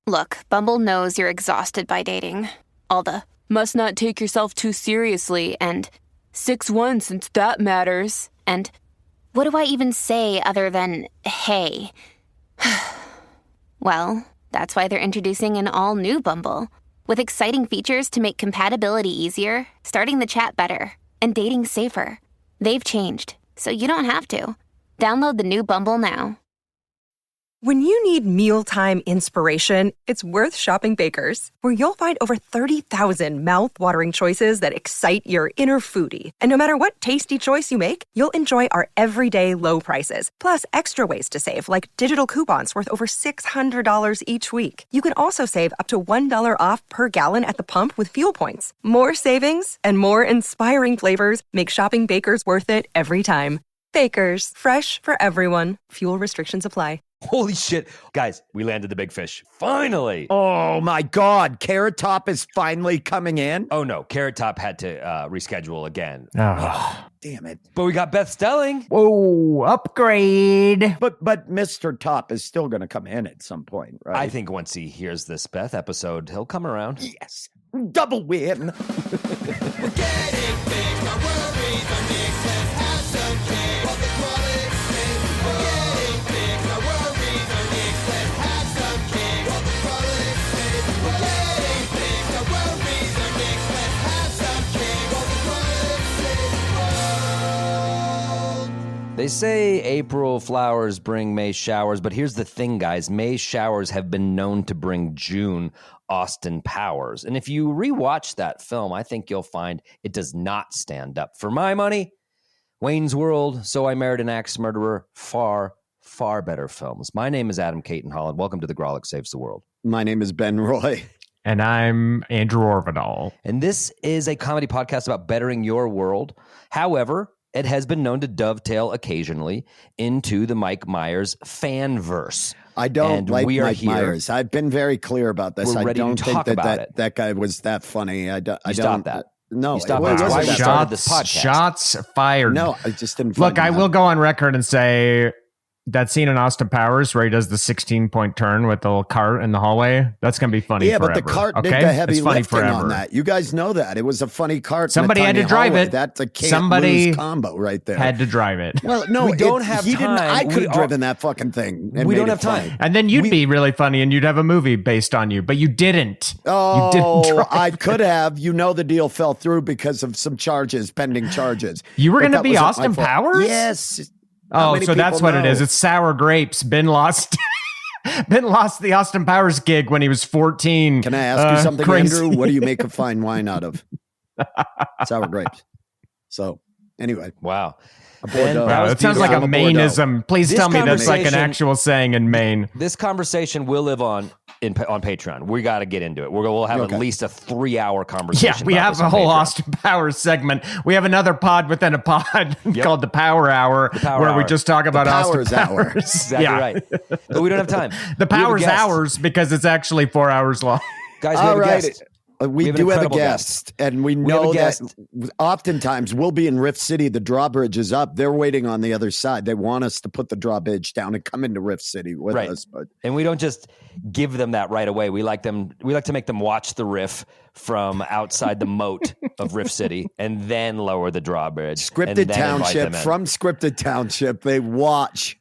Look, Bumble knows you're exhausted by dating. All the must not take yourself too seriously and 6'1" since that matters. And what do I even say other than hey? Well, that's why they're introducing an all-new Bumble with exciting features to make compatibility easier, starting the chat better, and dating safer. They've changed, so you don't have to. Download the new Bumble now. When you need mealtime inspiration, it's worth shopping Baker's, where you'll find over 30,000 mouth-watering choices that excite your inner foodie. And no matter what tasty choice you make, you'll enjoy our everyday low prices, plus extra ways to save, like digital coupons worth over $600 each week. You can also save up to $1 off per gallon at the pump with fuel points. More savings and more inspiring flavors make shopping Baker's worth it every time. Baker's, fresh for everyone. Fuel restrictions apply. Holy shit. Guys, we landed the big fish. Finally. Oh my God. Carrot Top is finally coming in. Oh no, Carrot Top had to reschedule again. Oh, damn it. But we got Beth Stelling. Whoa, upgrade. But Mr. Top is still going to come in at some point, right? I think once he hears this Beth episode, he'll come around. Yes. Double win. We're getting big, no worries, our mix, let's have some cake. What the quality says, we're getting big, no worries, our mix, let's have some cake. What the quality says, we're getting big, no worries, our mix, let's have some cake. What the quality says, They say April flowers bring May showers, but here's the thing, guys. May showers have been known to bring June Austin Powers. And if you rewatch that film, I think you'll find it does not stand up. For my money, Wayne's World, So I Married an Axe Murderer, far, far better films. My name is Adam Caton Holland. Welcome to The Grolic Saves the World. My name is Ben Roy. And I'm Andrew Orvidal. And this is a comedy podcast about bettering your world. However, it has been known to dovetail occasionally into the Mike Myers fanverse. I don't like Mike here. Myers. I've been very clear about this. We're I ready don't to think talk about it. that guy was that funny. I don't. Stop that. No, You stop it that. wasn't Why we that started this podcast. Shots fired. No, I just didn't. Look, find I him will out. go on record and say that scene in Austin Powers where he does the 16-point turn with the little cart in the hallway, that's going to be funny Yeah, forever. but the cart did okay? the heavy It's funny lifting forever. on that. You guys know that. It was a funny cart. in a Somebody had tiny to drive hallway. it. That's a can't Somebody lose combo right there. Had to drive it. Well, no, We don't have he didn't. time. I could We have are- driven that fucking thing. And We made don't it have time. funny. And then you'd be really funny and you'd have a movie based on you, but you didn't. Oh, you didn't drive I it. could have. You know, the deal fell through because of some charges, pending charges. You were But going to that be wasn't my Austin fault. Powers? Yes. How Oh, many so that's people what it know? is. It's sour grapes. Ben lost. Ben lost the Austin Powers gig when he was 14. Can I ask you something, crazy. Andrew? What do you make a fine wine out of? Sour grapes. So, anyway. Wow. Bordeaux. Wow, it sounds like a I'm a Bordeaux. Mainism. Please This tell me that's like an conversation- actual saying in Maine. This conversation will live on Patreon. We got to get into it. We'll have Okay. at least a 3-hour conversation. Yeah, we about have this a on whole Patreon. Austin Powers segment. We have another pod within a pod called the Power Hour, Power where we Hour. just talk about Austin Powers Hour. Powers. Exactly Yeah. right. But we don't have time. The We have a Powers guest. Hours because it's actually 4 hours long. Guys, we All have a right. guest. We have an do have a incredible guest, and we have a know that guest. oftentimes we'll be in Rift City. The drawbridge is up. They're waiting on the other side. They want us to put the drawbridge down and come into Rift City with Right. us. But And we don't just give them that right away. We like to make them watch the riff from outside the moat of Rift City and then lower the drawbridge. and Scripted then invite Township, them in. from Scripted Township, they watch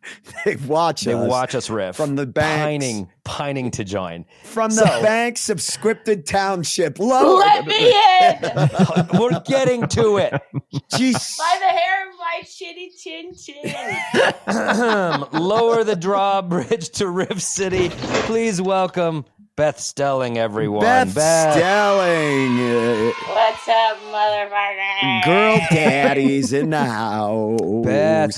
us riff from the banks. pining to join. From the banks of Scripted Township. Let me in! We're getting to it. Jeez. By the hair of my shitty chin chin. Lower the drawbridge to Rift City. Please welcome Beth Stelling, everyone. Beth Stelling. What's up, motherfucker? Girl daddies in the house. Beth,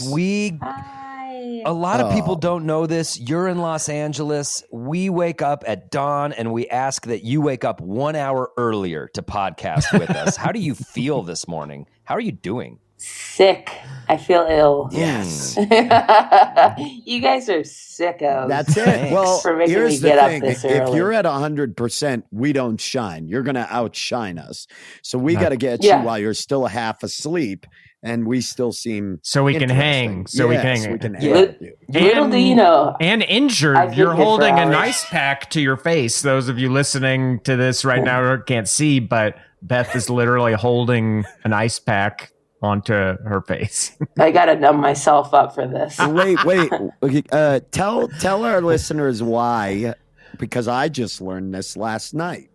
Hi. a lot of people don't know this. You're in Los Angeles. We wake up at dawn and we ask that you wake up 1 hour earlier to podcast with us. How do you feel this morning? How are you doing? Sick. I feel ill. Yes. You guys are sickos. That's it. Thanks. Well, For making here's me the get up thing. this If early. you're at 100%, we don't shine. You're going to outshine us. So we No. got to get Yeah. you while you're still half asleep, and we still seem So we can hang. interesting. So we Yes, can we can Yeah. hang with you. Little do you know. And injured, I've you're been here for holding an hours. ice pack to your face. Those of you listening to this right now can't see, but Beth is literally holding an ice pack onto her face. I gotta numb myself up for this. Wait. Okay, tell our listeners why, because I just learned this last night.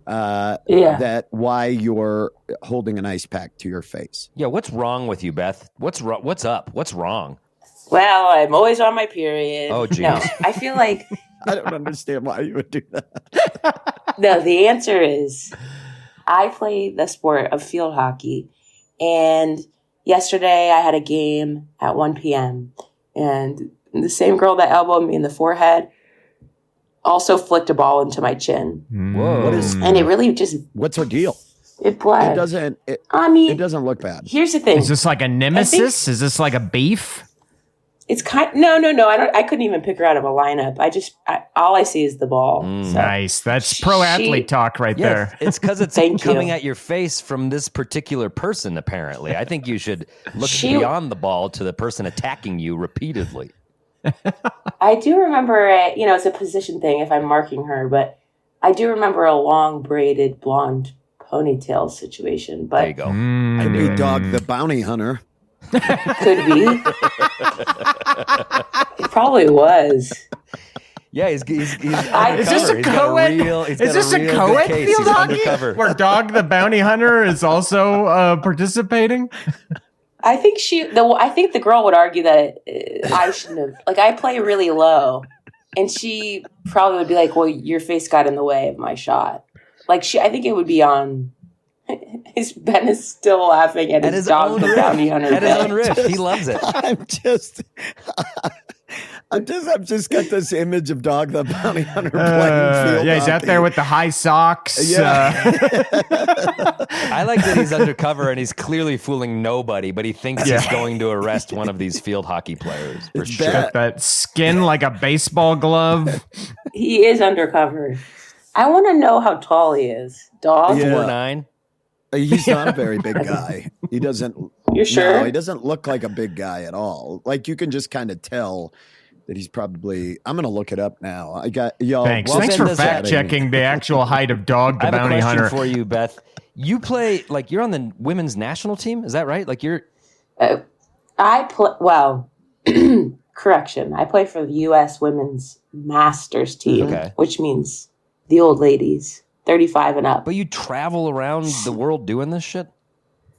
That why you're holding an ice pack to your face. Yeah, what's wrong with you, Beth? What's up? What's wrong? Well, I'm always on my period. Oh, geez. No, I feel like I don't understand why you would do that. no. The answer is, I play the sport of field hockey, and yesterday I had a game at 1 p.m. and the same girl that elbowed me in the forehead also flicked a ball into my chin, Whoa. What is- and it really just What's her deal? it bled. It doesn't. I mean, It doesn't look bad. here's the thing. Is this like a nemesis? Is this like a beef? It's no. I couldn't even pick her out of a lineup. All I see is the ball. So. Nice. That's pro athlete talk right Yeah, there. it's because it's Thank coming you. at your face from this particular person, apparently. I think you should look She- beyond the ball to the person attacking you repeatedly. I do remember it. It's a position thing if I'm marking her, but I do remember a long braided blonde ponytail situation. There you But go. Mm. Could be Dog the Bounty Hunter. could be. It probably was. Yeah, he's Is undercover. this a He's got co-ed? he's Is got this a real good co-ed case. field He's hockey? undercover. Where Dog the Bounty Hunter is also participating? I think I think the girl would argue that I shouldn't have. Like, I play really low, and she probably would be like, "Well, your face got in the way of my shot." Like, I think it would be on. Ben is still laughing at his Dog own the riff. Bounty Hunter. At his bit. own riff. He loves it. I've just got this image of Dog the Bounty Hunter playing field Yeah, he's out hockey. there with the high socks. Yeah. I like that he's undercover and he's clearly fooling nobody, but he thinks he's Yeah. going to arrest one of these field hockey players for It's sure. bad. that skin like a baseball glove. He is undercover. I want to know how tall he is. Dog? Yeah. 4'9". He's not a very big guy. He doesn't. You're sure? No, he doesn't look like a big guy at all. Like, you can just kind of tell that he's probably. I'm gonna look it up now. I got y'all. Thanks. well, Thanks Ben for does that. fact checking the actual height of Dog I the have a Bounty question Hunter. for you, Beth. You play you're on the women's national team, is that right? Like you're I play. Well, correction. I play for the U.S. Women's Masters team, Okay. which means the old ladies, 35 and up. but you travel around the world doing this shit?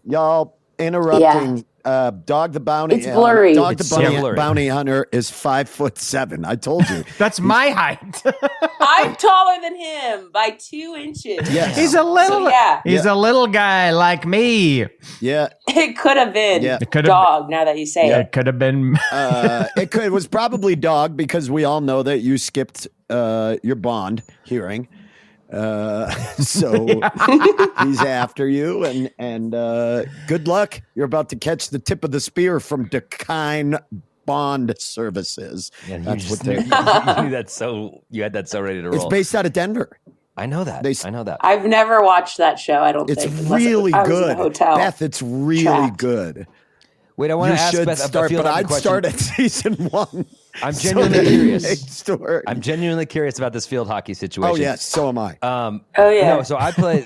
Y'all interrupting. Dog the Bounty. It's blurry. Dog It's the so Bounty, blurry. Bounty Hunter is 5'7". I told you. That's my height. I'm taller than him by 2 inches. Yes. He's a little. So, yeah. He's a little guy like me. Yeah. It could have been Yeah. It could have- Dog. Now that you say Yeah, it, it could have been. It was probably Dog because we all know that you skipped your bond hearing. So he's after you, and good luck. You're about to catch the tip of the spear from Decline Bond Services. Yeah, you That's just what knew, they. you knew that you had that so ready to roll. It's based out of Denver. I know that. they- I know that. I've never watched that show. I don't It's think. unless really I was in good, a hotel. Beth. It's really Trapped. good. Wait, I want You to ask should Beth a start, field but hockey I'd question. start at season 1. I'm So genuinely that you curious. make story. I'm genuinely curious about this field hockey situation. Oh yes, so am I. Oh yeah. No, so I play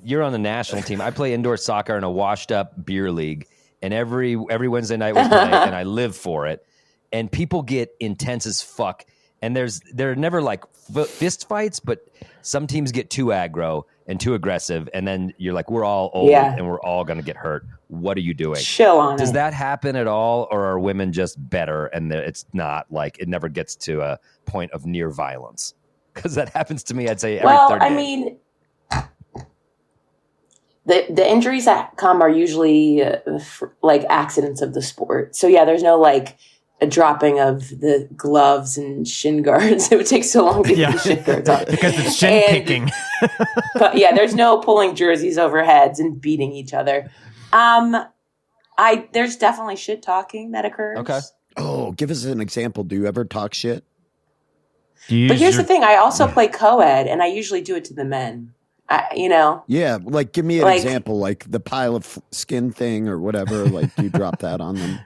you're on the national team. I play indoor soccer in a washed up beer league, and every Wednesday night we play, and I live for it. And people get intense as fuck. And there are never like fist fights, but some teams get too aggro and too aggressive, and then you're like, we're all old Yeah. and we're all gonna get hurt. What are you doing? Chill on Does it. that happen at all, or are women just better and it's not like it never gets to a point of near violence? Because that happens to me, I'd say, every third I day. mean, the injuries that come are usually like accidents of the sport. So yeah, there's no like a dropping of the gloves and shin guards. It would take so long to get Yeah. the shin guards on. Because it's shin And- kicking. But yeah, there's no pulling jerseys over heads and beating each other. There's definitely shit talking that occurs. Okay. Oh, give us an example. Do you ever talk shit? But here's the thing. I also play co-ed, and I usually do it to the men. Yeah, like give me an Like- example, like the pile of skin thing or whatever. Like you drop that on them.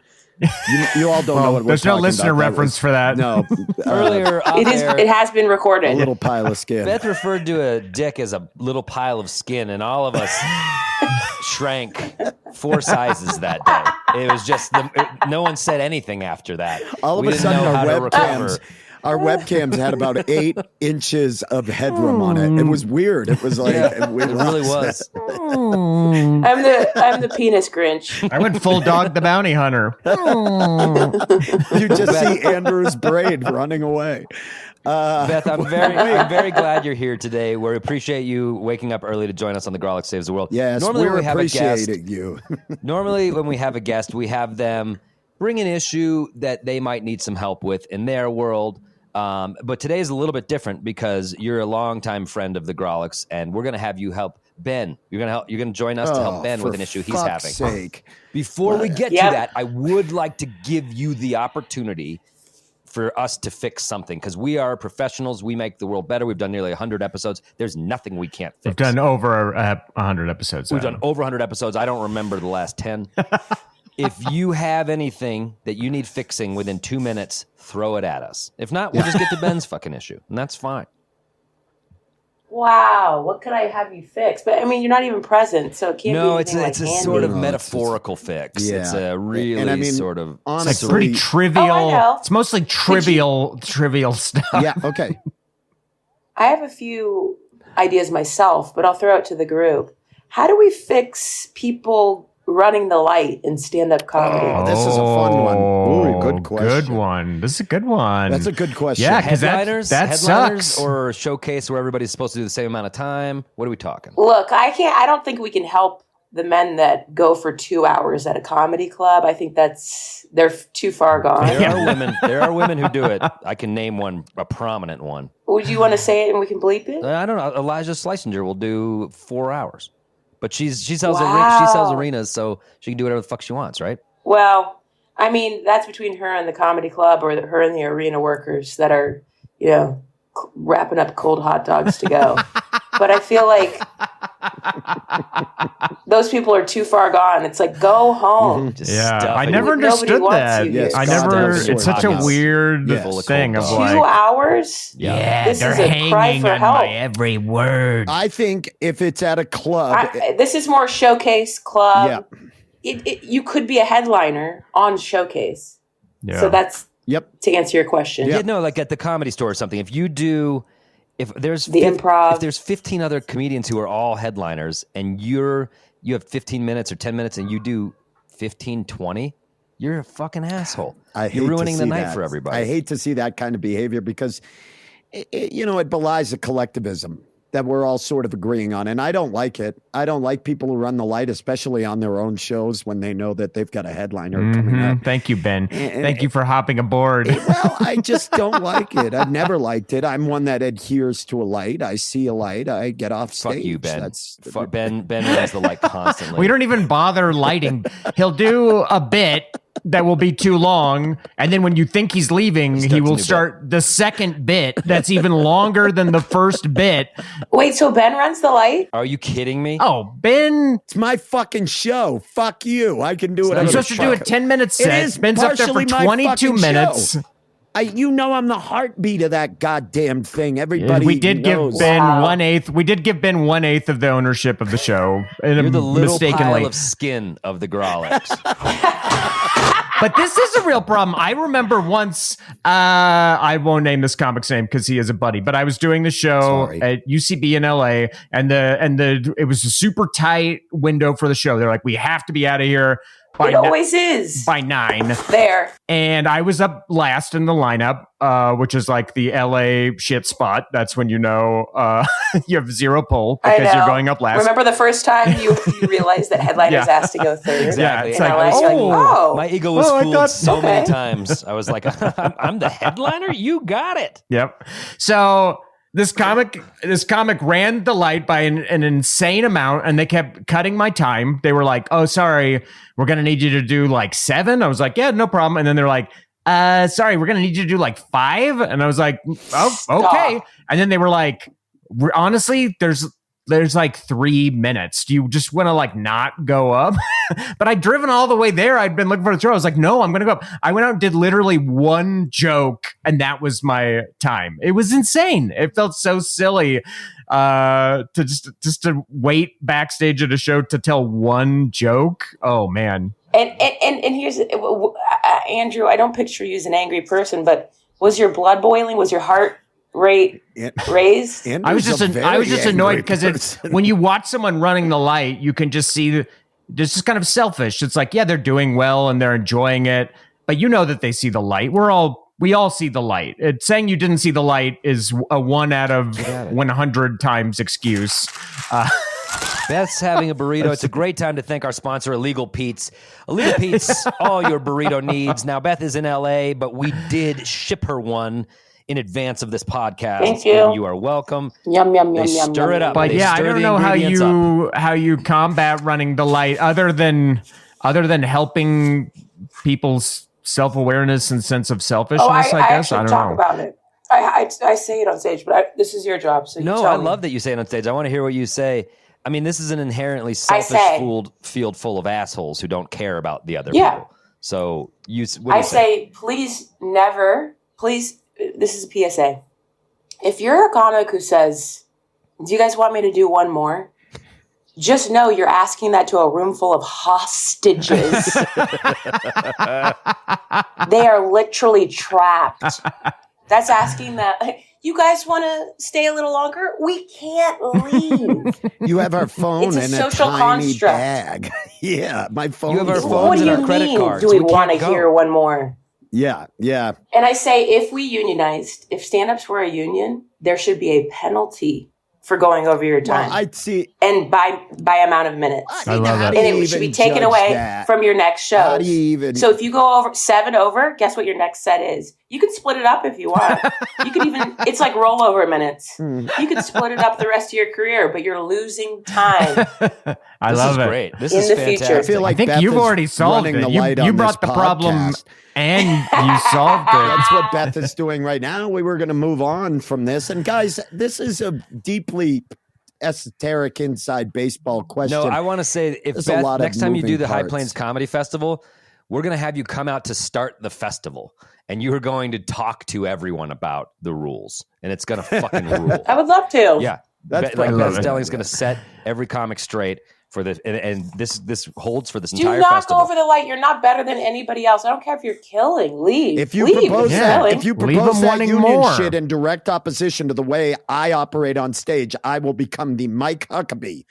You all don't know what we're there's no talking listener about. That reference was- for that. No, Earlier, off It air, has been a recorded. little pile of skin. Beth referred to a dick as a little pile of skin, and all of us shrank 4 sizes that day. It was just no one said anything after that. All of We a didn't sudden, know how to recover. our webcams had about 8 inches of headroom on it. It was weird. It was like Yeah, we it really lost was. I'm the penis Grinch. I went full dog the bounty hunter. it. You just see Andrew's braid running away. Beth, I'm very glad you're here today. We appreciate you waking up early to join us on the Grolic Saves the World. Yes, normally we're when we have a guest, appreciating you. normally when we have a guest, we have them bring an issue that they might need some help with in their world. But today is a little bit different because you're a longtime friend of the Grolics, and we're going to have you help Ben. You're going to join us to help Ben with an issue he's having. Sake. Before we get Yep. to that, I would like to give you the opportunity for us to fix something because we are professionals. We make the world better. We've done nearly 100 episodes. There's nothing we can't fix. We've done over 100 episodes. We've done over 100 episodes. I don't remember the last 10. If you have anything that you need fixing within 2 minutes, throw it at us. If not, we'll just get to Ben's fucking issue, and that's fine. Wow, what could I have you fix? But I mean, you're not even present, so it can't No, be it's anything it's a like handy. sort of No, it's metaphorical fix. yeah. It's a really And I mean, sort of honestly- Pretty trivial. Oh, I know. It's mostly trivial stuff. Yeah, okay. I have a few ideas myself, but I'll throw it to the group. How do we fix people running the light in stand-up comedy? Oh, this is a fun one. Ooh, good question. Good one. This is a good one. That's a good question. Yeah, 'cause headliners, that headliners sucks. or a showcase where everybody's supposed to do the same amount of time. What are we talking? Look, I don't think we can help the men that go for 2 hours at a comedy club. I think they're too far gone. There are women who do it. I can name one, a prominent one. Would you want to say it and we can bleep it? I don't know. Elijah Schlesinger will do 4 hours, but she sells Wow. she sells arenas, so she can do whatever the fuck she wants, right? Well, I mean, that's between her and the comedy club or her and the arena workers that are, wrapping up cold hot dogs to go. But I feel like those people are too far gone. It's like, go home. Just Yeah, stuff I it. never Nobody understood wants that. you here. Yes, I God, never. that's It's what such a happens. weird Yes. Full of thing cold of dogs. 2 like. hours? Yeah. This is a cry for help. every word. I think if it's at a club, This is more showcase club. Yeah. You could be a headliner on showcase. Yeah. So that's yep. to answer your question. Yeah, no, like at the Comedy Store or something. If there's The improv. if there's 15 other comedians who are all headliners, and you have 15 minutes or 10 minutes, and you do 15, 20, you're a fucking asshole. I hate You're to ruining the see night that. for everybody. I hate to see that kind of behavior because, it belies the collectivism that we're all sort of agreeing on. And I don't like it. I don't like people who run the light, especially on their own shows when they know that they've got a headliner coming up. Thank you, Ben. Thank you for hopping aboard. Well, I just don't like it. I've never liked it. I'm one that adheres to a light. I see a light. I get off stage. Fuck you, Ben. That's Ben runs the light constantly. We don't even bother lighting. He'll do a bit that will be too long, and then when you think he's leaving, he will start the second bit that's even longer than the first bit. Wait, so Ben runs the light? Are you kidding me? Oh, Ben, It's my fucking show. Fuck you. I can do whatever. you're not supposed to do a 10-minute set. is Ben's up there for partially my 22 fucking minutes. show. I'm the heartbeat of that goddamn thing. Everybody We did knows. give Ben Wow. 1/8. We did give Ben 1/8 of the ownership of the show. You're the little mistakenly. pile of skin of the Grolics. But this is a real problem. I remember once, I won't name this comic's name because he is a buddy, but I was doing the show Sorry. at UCB in LA, and it was a super tight window for the show. They're like, we have to be out of here It always is. by 9. There. And I was up last in the lineup, which is like the LA shit spot. That's when you know you have zero pull I because you're know. going up last. Remember the first time you realized that headliners Yeah. asked to go third? Exactly. Yeah, it's In like, LA, you're like, oh. My ego was Oh, I fooled thought- so okay. many times. I was like, I'm the headliner? You got it. Yep. So this comic ran the light by an insane amount, and they kept cutting my time. They were like, "Oh, sorry, we're gonna need you to do like 7." I was like, "Yeah, no problem." And then they're like, "Sorry, we're gonna need you to do like 5." And I was like, "Oh, okay." And then they were like, "Honestly, there's like 3 minutes. Do you just want to like not go up?" But I'd driven all the way there. I'd been looking for the throw. I was like, no, I'm going to go up. I went out and did literally 1 joke, and that was my time. It was insane. It felt so silly to just to wait backstage at a show to tell 1 joke. Oh man. And here's Andrew. I don't picture you as an angry person, but was your blood boiling? Was your heart rate raised? I was just annoyed because when you watch someone running the light, you can just see it's just kind of selfish. It's like, yeah, they're doing well and they're enjoying it, but you know that they see the light. We all see the light. Saying you didn't see the light is a 1 out of 100 times excuse. Beth's having a burrito. It's a great time to thank our sponsor, Illegal Pete's. Illegal Pete's, all your burrito needs. Now, Beth is in LA, but we did ship her one in advance of this podcast. Thank you. And you are welcome. Yum yum They yum stir yum. it up. But They yeah, I stir don't the know ingredients how you combat running the light other than helping people's self-awareness and sense of selfishness. I guess I don't talk know. about it. I say it on stage, but this is your job. So No, you tell I me. love that you say it on stage. I want to hear what you say. I mean, this is an inherently selfish field full of assholes who don't care about the other people. So what do you say, please never, please, this is a PSA. If you're a comic who says, do you guys want me to do 1 more? Just know you're asking that to a room full of hostages. They are literally trapped. That's asking that. You guys want to stay a little longer? We can't leave. You have our phone It's a in social a tiny construct. bag. Yeah, my phone. You have our is phones What do and you our credit mean? cards. Do we We want to can't go. hear 1 more? Yeah. And I say, if we unionized, if stand-ups were a union, there should be a penalty for going over your time. Well, I'd see. And by amount of minutes. I love it. And it should be taken away from your next show. How do you even? So if you go over 7 over, guess what your next set is? You can split it up if you want. You could even, it's like rollover minutes. You could split it up the rest of your career, but you're losing time. I This love is it. great. This In is the fantastic. future. I feel like I think Beth you've is already solved running it. the light You on brought this the problem podcast. and you solved it. That's what Beth is doing right now. We were going to move on from this, and guys, this is a deeply esoteric inside baseball question. No, I want to say, if There's a Beth, lot of next time you do moving the High parts. Plains Comedy Festival, we're going to have you come out to start the festival, and you are going to talk to everyone about the rules, and it's going to fucking rule. I would love to. Yeah, That's like probably Beth right. Stelling is going to set every comic straight for this, and this holds for this Do entire not festival. go over the light. You're not better than anybody else. I don't care if you're killing. Leave. If you Leave. propose You're that, killing. if you Leave propose them that wanting union more. shit in direct opposition to the way I operate on stage, I will become the Mike Huckabee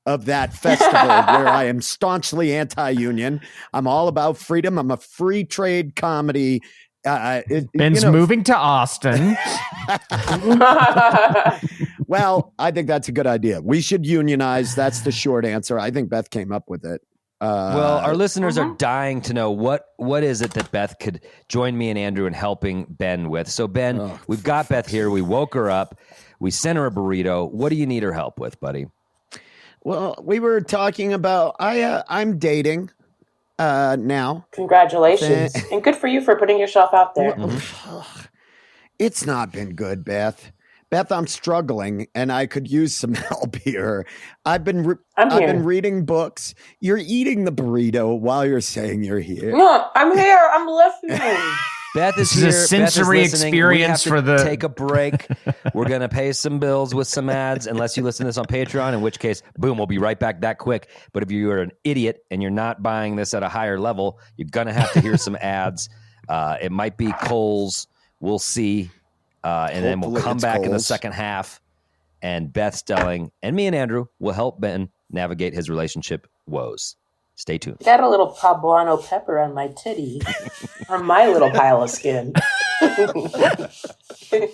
of that festival where I am staunchly anti-union. I'm all about freedom. I'm a free trade comedy. Ben's moving to Austin. Well, I think that's a good idea. We should unionize. That's the short answer. I think Beth came up with it. Well, our listeners are dying to know what is it that Beth could join me and Andrew in helping Ben with. So, Ben, we've got Beth here. We woke her up. We sent her a burrito. What do you need her help with, buddy? Well, we were talking about I'm dating now. Congratulations. And good for you for putting yourself out there. It's not been good, Beth. Beth, I'm struggling, and I could use some help here. I've been reading books. You're eating the burrito while you're saying you're here. No, I'm here. I'm listening. Beth is This is a here. Beth is sensory listening. experience we have to for the- take a break. We're gonna pay some bills with some ads, unless you listen to this on Patreon. In which case, boom, we'll be right back that quick. But if you are an idiot and you're not buying this at a higher level, you're gonna have to hear some ads. It might be Kohl's. We'll see. And then we'll Hopefully come it's back in the Kohl's. second half, and Beth Stelling and me and Andrew will help Ben navigate his relationship woes. Stay tuned. Got a little poblano pepper on my titty. On my little pile of skin. Hey,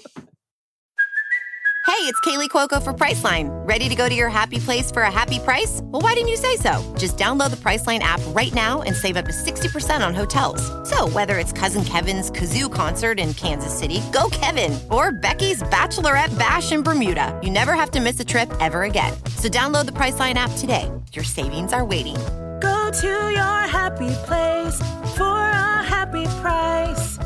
it's Kaylee Cuoco for Priceline. Ready to go to your happy place for a happy price? Well, why didn't you say so? Just download the Priceline app right now and save up to 60% on hotels. So whether it's Cousin Kevin's Kazoo Concert in Kansas City, go Kevin, or Becky's Bachelorette Bash in Bermuda, you never have to miss a trip ever again. So download the Priceline app today. Your savings are waiting. Go to your happy place for a happy price.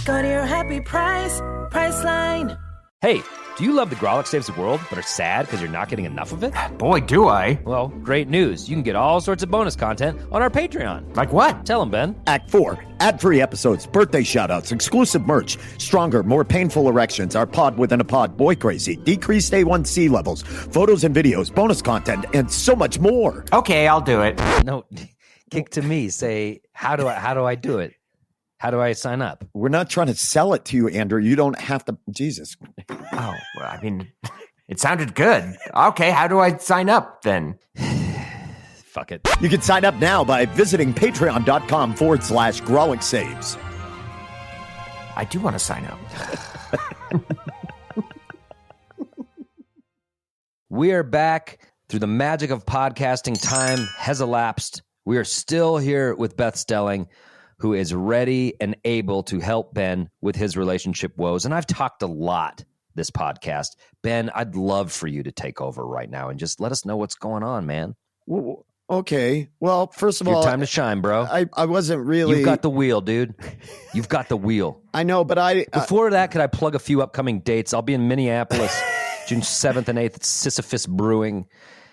Go to your happy price, Priceline. Hey, do you love the Grolic Saves the World, but are sad because you're not getting enough of it? Boy, do I. Well, great news. You can get all sorts of bonus content on our Patreon. Like what? Tell them, Ben. Act 4, ad-free episodes, birthday shoutouts, exclusive merch, stronger, more painful erections, our pod within a pod, boy crazy, decreased A1C levels, photos and videos, bonus content, and so much more. Okay, I'll do it. No, kick to me. Say, how do I do it? How do I sign up? We're not trying to sell it to you, Andrew. You don't have to. Jesus. Oh, well, I mean, it sounded good. Okay, how do I sign up then? Fuck it. You can sign up now by visiting patreon.com/Grolic Saves. I do want to sign up. We are back. Through the magic of podcasting, time has elapsed. We are still here with Beth Stelling, who is ready and able to help Ben with his relationship woes. And I've talked a lot this podcast. Ben, I'd love for you to take over right now and just let us know what's going on, man. Well, okay. Well, first of Your all, time to shine, bro. I wasn't really. You've got the wheel, dude. You've got the wheel. I know, but Before that, could I plug a few upcoming dates? I'll be in Minneapolis, June 7th and 8th at Sisyphus Brewing.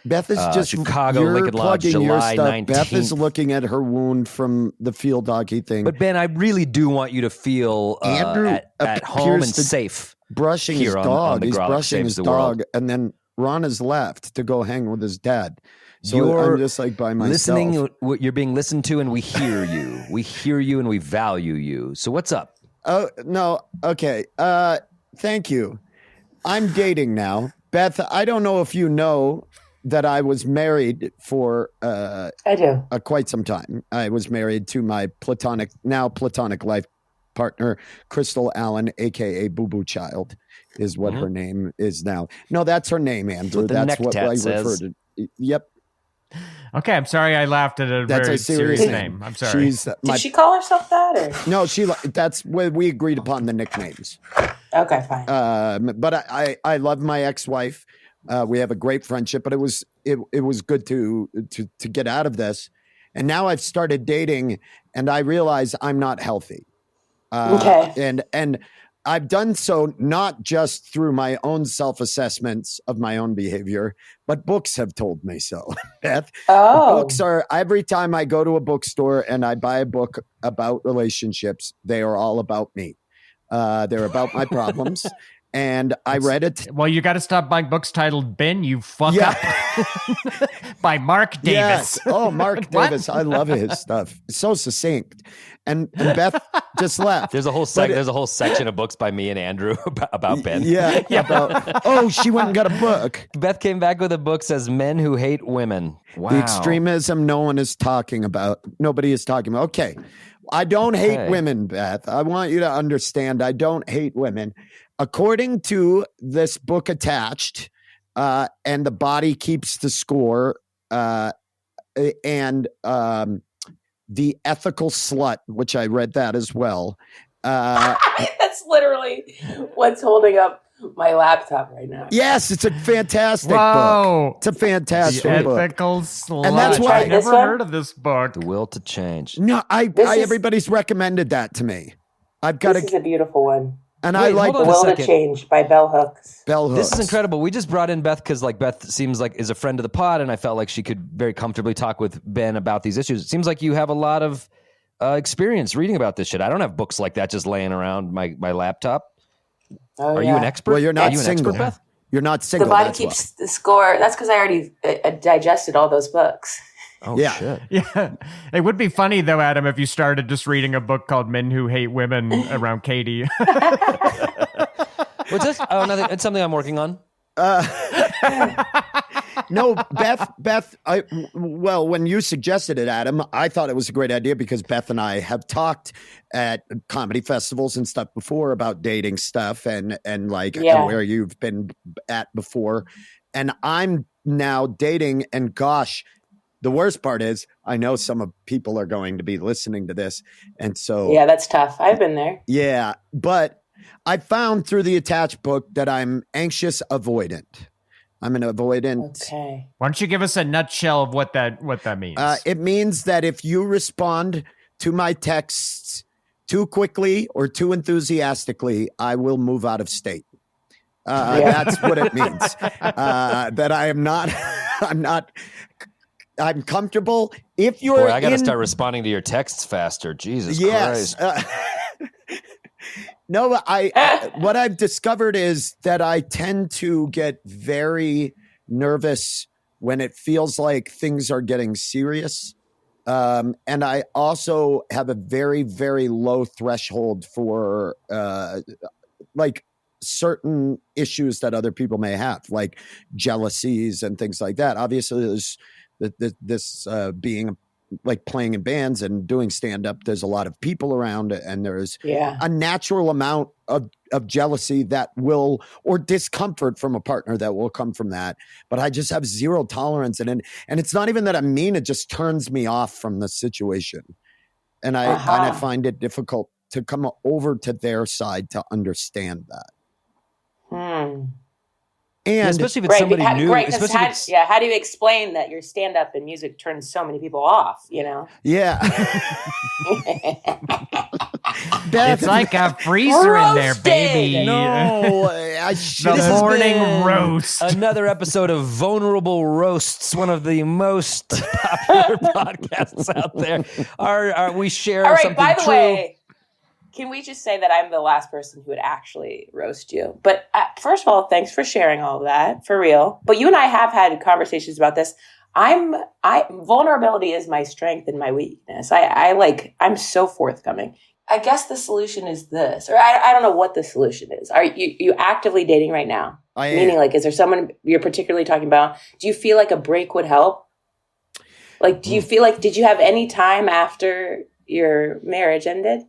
Beth is just Chicago, you're Lincoln Lodge, plugging your July stuff. 19th. Beth is looking at her wound from the field doggy thing. But Ben, I really do want you to feel Andrew at home and appears to safe. brushing his here on dog. the He's Grolic brushing Saves his the World. dog, and then Ron has left to go hang with his dad. So You're I'm just like by myself. listening. You're being listened to, and we hear you. We hear you, and we value you. So what's up? Oh no. Okay. Thank you. I'm dating now, Beth. I don't know if you know that I was married for I do. quite some time. I was married to my platonic life partner, Crystal Allen, aka Boo Boo Child, is what her name is now. No, that's her name, Andrew. what the That's neck what tat I refer says. to. Yep, Okay, I'm sorry I laughed at a that's very a serious name. I'm sorry. She's Did she call herself that? Or? no, that's where we agreed upon the nicknames. Okay, fine. But I love my ex-wife. We have a great friendship, but it was good to get out of this. And now I've started dating, and I realize I'm not healthy. Okay. And I've done so not just through my own self-assessments of my own behavior, but books have told me so. Beth, books are, every time I go to a bookstore and I buy a book about relationships, they are all about me. They're about my problems. And I read it. Well, you got to stop buying books titled Ben, You Fuck Up by Mark Davis. Yes. Oh, Mark Davis. I love his stuff. It's so succinct. And Beth just left. There's a whole section of books by me and Andrew about Ben. Yeah. She went and got a book. Beth came back with a book says Men Who Hate Women. Wow. The extremism nobody is talking about. Okay. I don't hate women, Beth. I want you to understand I don't hate women. According to this book attached, and The Body Keeps the Score, and The Ethical Slut, which I read that as well. That's literally what's holding up my laptop right now. Yes, it's a fantastic book. It's a fantastic book. Ethical Slut. And that's why I've never heard of this book. The Will to Change. No, everybody's recommended that to me. This is a beautiful one. And Wait, I like hold on a Will to second. Change by Bell Hooks. This is incredible. We just brought in Beth because Beth seems like is a friend of the pod, and I felt like she could very comfortably talk with Ben about these issues. It seems like you have a lot of experience reading about this shit. I don't have books like that just laying around my laptop. Oh, Are you an expert? Well, you're not Are you an single, expert, Beth? You're not single. The Body that's why. Keeps the Score. That's because I already digested all those books. Oh, Yeah. shit. Yeah. It would be funny, though, Adam, if you started just reading a book called Men Who Hate Women around Katie. What's this? Oh, nothing. It's something I'm working on. No, Beth, well, when you suggested it, Adam, I thought it was a great idea because Beth and I have talked at comedy festivals and stuff before about dating stuff and like where you've been at before. And I'm now dating, and gosh, the worst part is I know some of people are going to be listening to this. And so yeah, that's tough. I've been there. Yeah, but I found through the attached book that I'm anxious avoidant. I'm an avoidant. Okay. Why don't you give us a nutshell of what that means? It means that if you respond to my texts too quickly or too enthusiastically, I will move out of state. That's what it means. That I am not. I'm comfortable. If you're, I got to start responding to your texts faster. Jesus Christ. No, what I've discovered is that I tend to get very nervous when it feels like things are getting serious. And I also have a very, very low threshold for like certain issues that other people may have, like jealousies and things like that. Obviously, there's this being like playing in bands and doing stand-up, there's a lot of people around, and there's a natural amount of jealousy that will, or discomfort from a partner that will come from that. But I just have zero tolerance. And it's not even that I'm mean, it just turns me off from the situation. And I find it difficult to come over to their side to understand that. And especially if it's somebody new. How do you explain that your stand-up and music turns so many people off, you know? Yeah. It's like a freezer in there, baby. No, I should. The morning roast. Another episode of Vulnerable Roasts, one of the most popular podcasts out there. We share All right, something by the true. way, can we just say that I'm the last person who would actually roast you? But first of all, thanks for sharing all of that, for real. But you and I have had conversations about this. Vulnerability is my strength and my weakness. I'm so forthcoming. I guess the solution is this, or I don't know what the solution is. Are you actively dating right now? Meaning, like, is there someone you're particularly talking about? Do you feel like a break would help? Like, do you feel like, did you have any time after your marriage ended?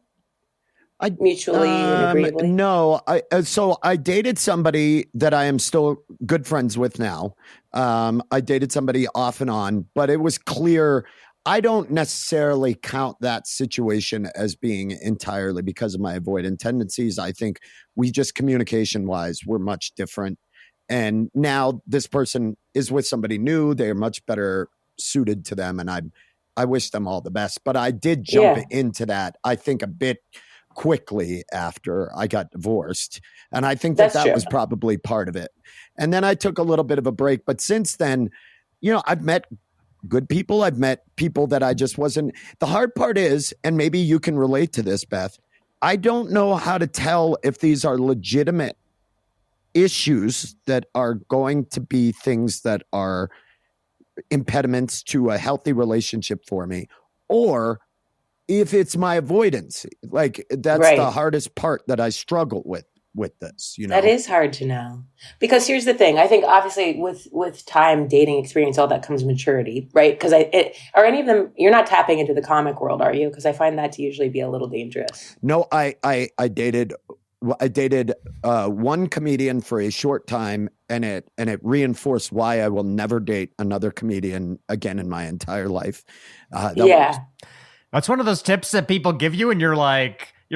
Mutually and agreeably? No. So I dated somebody that I am still good friends with now. I dated somebody off and on, but it was clear I don't necessarily count that situation as being entirely because of my avoidant tendencies. I think we just communication-wise, we're much different. And now this person is with somebody new. They're much better suited to them, and I wish them all the best. But I did jump into that, I think, a bit quickly after I got divorced. And I think that was probably part of it. And then I took a little bit of a break. But since then, I've met good people. I've met people that I just wasn't. The hard part is, and maybe you can relate to this, Beth, I don't know how to tell if these are legitimate issues that are going to be things that are impediments to a healthy relationship for me, or if it's my avoidance. Like, that's the hardest part that I struggle with this, That is hard to know. Because here's the thing. I think obviously with time, dating experience, all that comes maturity, right? Because are any of them, you're not tapping into the comic world, are you? Because I find that to usually be a little dangerous. No, I dated one comedian for a short time, and it reinforced why I will never date another comedian again in my entire life. That's one of those tips that people give you, and you're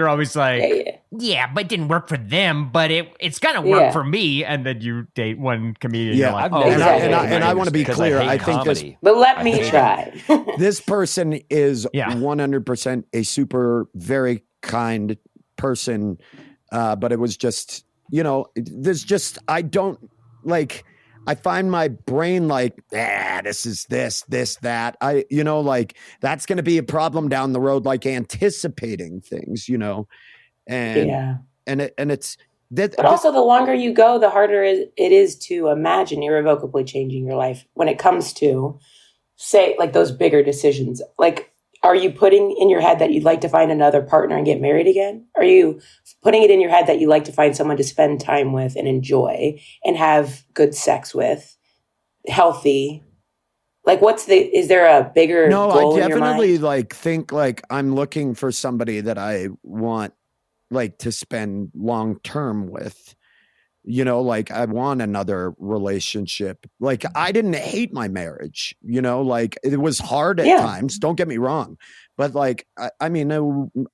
always like, yeah, but it didn't work for them, but it's gonna work for me. And then you date one comedian. Yeah, you're like, and I want to be clear. I think this, but let me try. This person is 100% a super, very kind person. But it was just, there's just, I don't like, I find my brain like, this is this, that. That's going to be a problem down the road, like anticipating things, and it's that. But also, the longer you go, the harder it is to imagine irrevocably changing your life when it comes to, say, like those bigger decisions. Like, are you putting in your head that you'd like to find another partner and get married again? Are you putting it in your head that you like to find someone to spend time with and enjoy and have good sex with? healthy? Like, is there a bigger No, goal I in your definitely mind? think I'm looking for somebody that I want to spend long term with. I want another relationship. I didn't hate my marriage, it was hard at Yeah. times. Don't get me wrong. But I mean,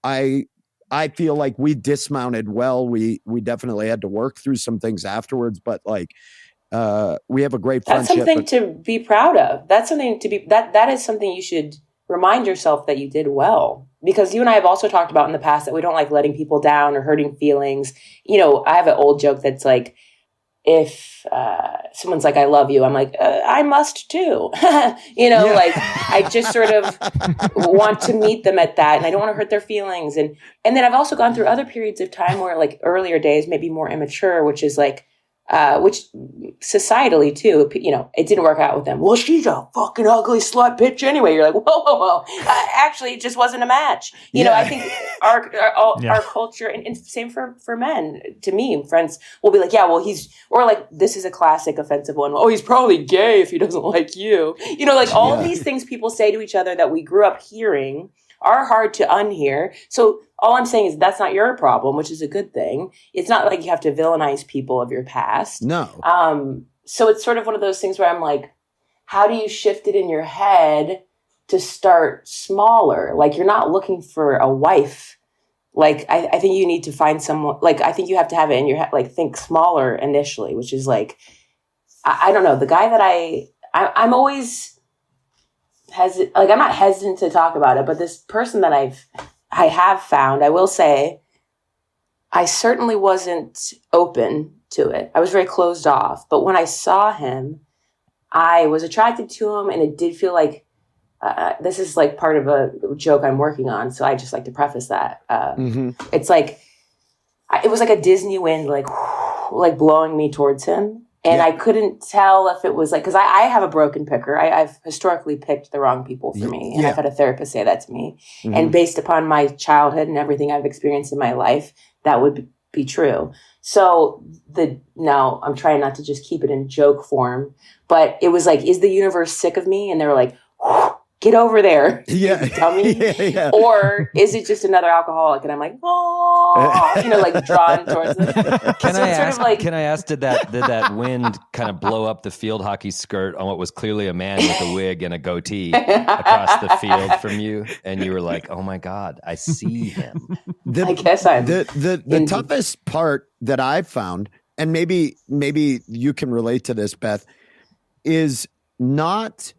I feel like we dismounted well. We definitely had to work through some things afterwards, but we have a great That's friendship. something to be proud of. That's something to be, that is something you should remind yourself that you did well. Because you and I have also talked about in the past that we don't like letting people down or hurting feelings. I have an old joke that's like, if someone's like, I love you, I'm like, I must too. I just sort of want to meet them at that, and I don't want to hurt their feelings. And then I've also gone through other periods of time where earlier days, maybe more immature, which is which societally too, it didn't work out with them. Well, she's a fucking ugly slut bitch anyway. You're like, whoa. Actually, it just wasn't a match. I think our culture, and same for men, to me, friends will be like, yeah, well, this is a classic offensive one. Oh, he's probably gay if he doesn't like you. All of these things people say to each other that we grew up hearing are hard to unhear. So all I'm saying is that's not your problem, which is a good thing. It's not like you have to villainize people of your past. No. So it's sort of one of those things where I'm like, how do you shift it in your head to start smaller? You're not looking for a wife. I think you need to find someone, I think you have to have it in your head, think smaller initially, which is I don't know, the guy that I'm always I'm not hesitant to talk about it, but this person that I have found, I will say, I certainly wasn't open to it. I was very closed off. But when I saw him, I was attracted to him, and it did feel like this is part of a joke I'm working on. So I just like to preface that. It's it was like a Disney wind, blowing me towards him. And I couldn't tell if it was because I have a broken picker. I've historically picked the wrong people for me. And I've had a therapist say that to me. Mm-hmm. And based upon my childhood and everything I've experienced in my life, that would be true. So now I'm trying not to just keep it in joke form, but it was is the universe sick of me? And they were like, get over there, dummy. Yeah. Or is it just another alcoholic? And I'm like, oh, drawn towards it. Can I ask, did that wind kind of blow up the field hockey skirt on what was clearly a man with a wig and a goatee across the field from you? And you were like, oh my God, I see him. I guess I'm the toughest part that I've found, and maybe you can relate to this, Beth, is not.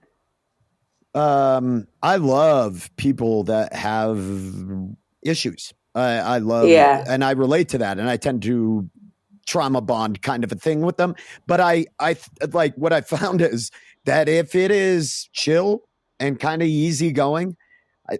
I love people that have issues. I love, and I relate to that, and I tend to trauma bond kind of a thing with them. But I what I found is that if it is chill and kind of easygoing,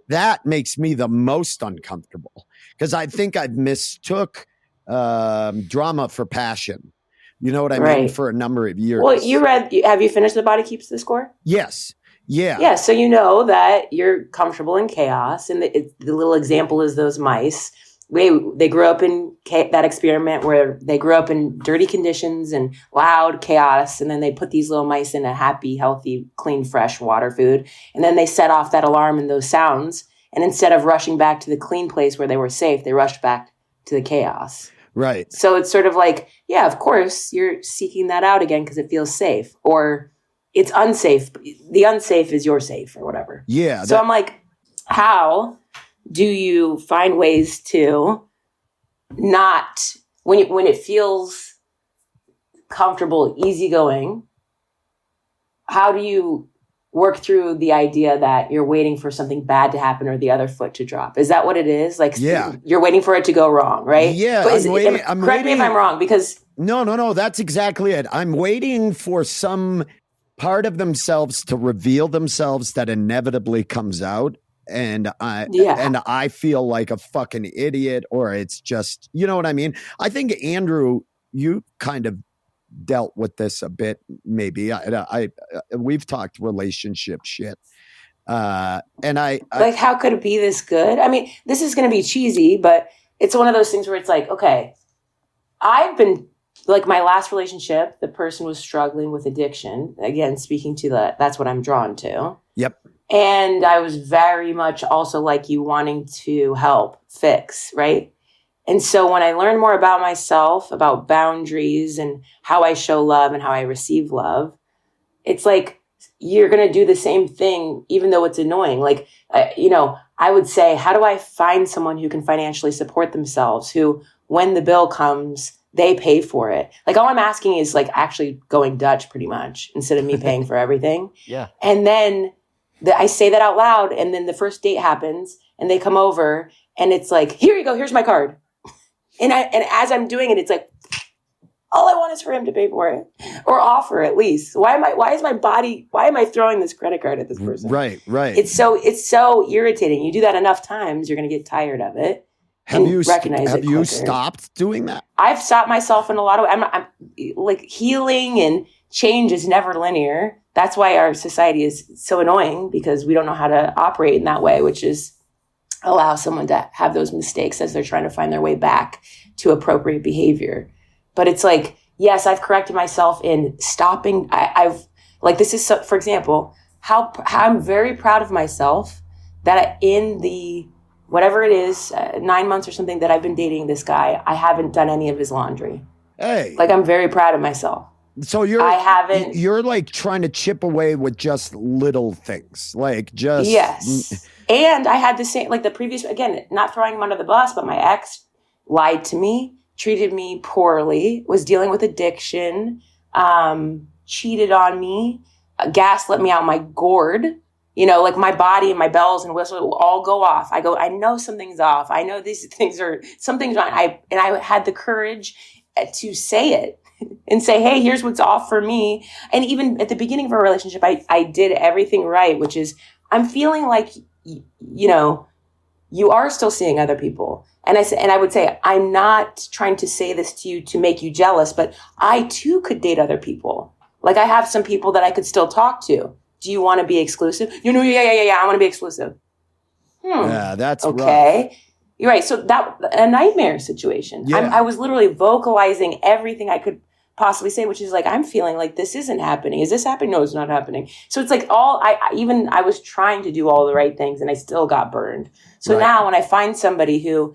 that makes me the most uncomfortable, because I think I've mistook drama for passion. You know what I mean? For a number of years. Well, have you finished The Body Keeps the Score? Yes. Yeah. Yeah. So you know that you're comfortable in chaos. And the little example is those mice. They grew up in that experiment where they grew up in dirty conditions and loud chaos. And then they put these little mice in a happy, healthy, clean, fresh water food. And then they set off that alarm and those sounds. And instead of rushing back to the clean place where they were safe, they rushed back to the chaos. Right. So it's sort of of course, you're seeking that out again because it feels safe, or it's unsafe. The unsafe is your safe, or whatever. Yeah. So I'm like, how do you find ways to not, when it feels comfortable, easigoing, how do you work through the idea that you're waiting for something bad to happen or the other foot to drop? Is that what it is? You're waiting for it to go wrong, right? Yeah. Correct me if I'm wrong, because... No. That's exactly it. I'm waiting for some part of themselves to reveal themselves that inevitably comes out. And I feel like a fucking idiot, or it's just, you know what I mean? I think, Andrew, you kind of dealt with this a bit, maybe. We've talked relationship shit. And I how could it be this good? I mean, this is going to be cheesy, but it's one of those things where it's like, okay, I've been like my last relationship, the person was struggling with addiction. Again, speaking to that's what I'm drawn to. Yep. And I was very much also like you, wanting to help fix, right? And so when I learned more about myself, about boundaries and how I show love and how I receive love, it's like, you're going to do the same thing, even though it's annoying. Like, I would say, how do I find someone who can financially support themselves, who, when the bill comes, they pay for it? Like, all I'm asking is like actually going Dutch pretty much, instead of me paying for everything. Yeah. And then I say that out loud, and then the first date happens and they come over and it's like, here you go, here's my card. And as I'm doing it, it's like, all I want is for him to pay for it, or offer at least. Why am I throwing this credit card at this person? Right. It's so irritating. You do that enough times, you're going to get tired of it. Have you quicker. stopped doing that? I've stopped myself in a lot of, I'm like, healing and change is never linear. That's why our society is so annoying, because we don't know how to operate in that way, which is allow someone to have those mistakes as they're trying to find their way back to appropriate behavior. But it's like, yes, I've corrected myself in stopping. I've like, this is, so, for example, how I'm very proud of myself that in the, whatever it is, 9 months or something that I've been dating this guy, I haven't done any of his laundry. Hey. Like, I'm very proud of myself. So you're like trying to chip away with just little things, like just. Yes. And I had the same, like the previous, again, not throwing him under the bus, but my ex lied to me, treated me poorly, was dealing with addiction, cheated on me, gaslit me out my gourd. Like my body and my bells and whistles will all go off. I know something's off. I know something's wrong. I had the courage to say it and say, hey, here's what's off for me. And even at the beginning of our relationship, I did everything right, which is, I'm feeling like, you are still seeing other people. And I would say, I'm not trying to say this to you to make you jealous, but I too could date other people. Like, I have some people that I could still talk to. Do you want to be exclusive? Yeah, I want to be exclusive. Yeah, that's okay. Rough. You're right. So that, a nightmare situation. Yeah. I was literally vocalizing everything I could possibly say, which is like, I'm feeling like this isn't happening. Is this happening? No, it's not happening. So it's like I was trying to do all the right things and I still got burned. So now when I find somebody who,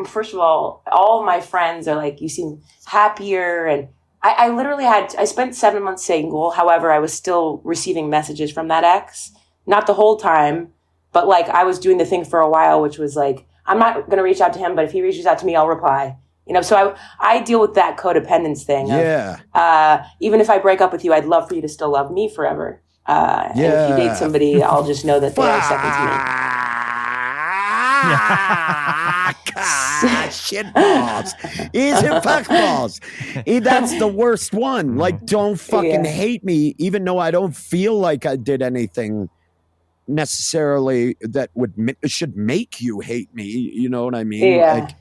first of all of my friends are like, you seem happier. And I literally I spent 7 months single. However, I was still receiving messages from that ex, not the whole time, but like I was doing the thing for a while, which was like, I'm not going to reach out to him, but if he reaches out to me, I'll reply. So I deal with that codependence thing. Even if I break up with you, I'd love for you to still love me forever. And if you date somebody, I'll just know that they are second to me. Shit balls. He's in fuck balls. That's the worst one. Like, don't fucking hate me, even though I don't feel like I did anything necessarily that should make you hate me. You know what I mean? Yeah. Like,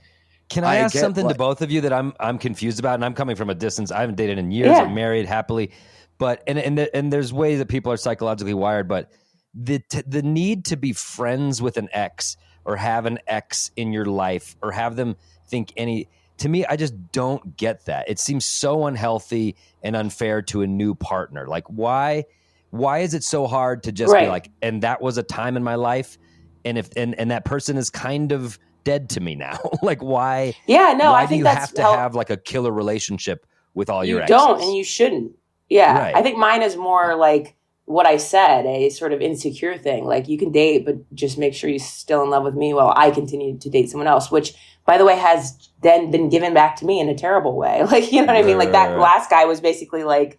can I ask something to both of you that I'm confused about? And I'm coming from a distance. I haven't dated in years. I'm married happily, but and there's ways that people are psychologically wired. But the need to be friends with an ex or have an ex in your life or have them think to me, I just don't get that. It seems so unhealthy and unfair to a new partner. Like, why is it so hard to just be like, and that was a time in my life, and if and that person is kind of dead to me now. Like, why? Yeah, no, why I think do you have to have like a killer relationship with all your exes? You don't, and you shouldn't. Yeah, right. I think mine is more like what I said, a sort of insecure thing. Like, you can date, but just make sure you're still in love with me while I continue to date someone else, which, by the way, has then been given back to me in a terrible way. Like, you know what I mean? Like, that last guy was basically like,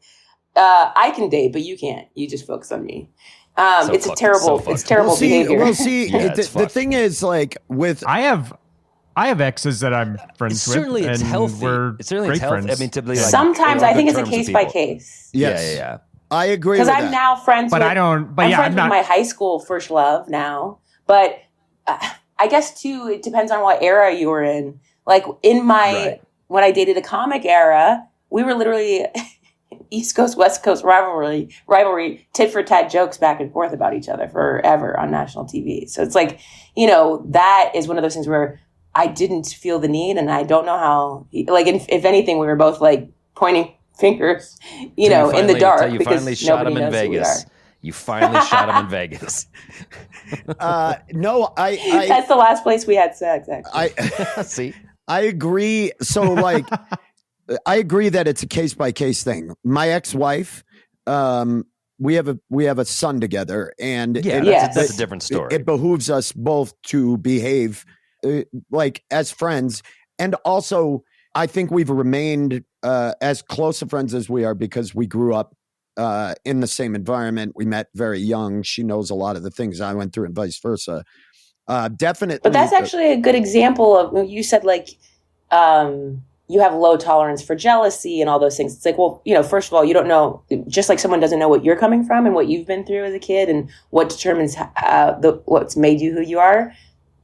I can date, but you can't. You just focus on me. It's terrible behavior. Well, see, the thing is, like, with I have exes that I'm friends certainly with. It's healthy. It's healthy. friends. I mean, to be like, sometimes I think it's a case by case. Yes. Yeah. I agree. Because I'm now friends. But with, I don't. But I'm yeah, friends I'm not. with my high school first love now. But I guess too, it depends on what era you were in. Like in my when I dated a comic era, we were literally East Coast, West Coast rivalry, tit for tat jokes back and forth about each other forever on national TV. So it's like, that is one of those things where I didn't feel the need, and I don't know how. Like, if anything, we were both like pointing fingers, in the dark Till you because finally shot nobody him in knows who we Vegas. are. You finally shot him in Vegas. No, That's the last place we had sex. Actually, See, I agree. So, like, I agree that it's a case by case thing. My ex-wife, we have a son together, and that's a different story. It behooves us both to behave like as friends, and also I think we've remained as close of friends as we are because we grew up in the same environment. We met very young. She knows a lot of the things I went through, and vice versa. Definitely, but that's actually a good example of, you said like you have low tolerance for jealousy and all those things. It's like, well, first of all, you don't know, just like someone doesn't know what you're coming from and what you've been through as a kid and what determines what's made you who you are.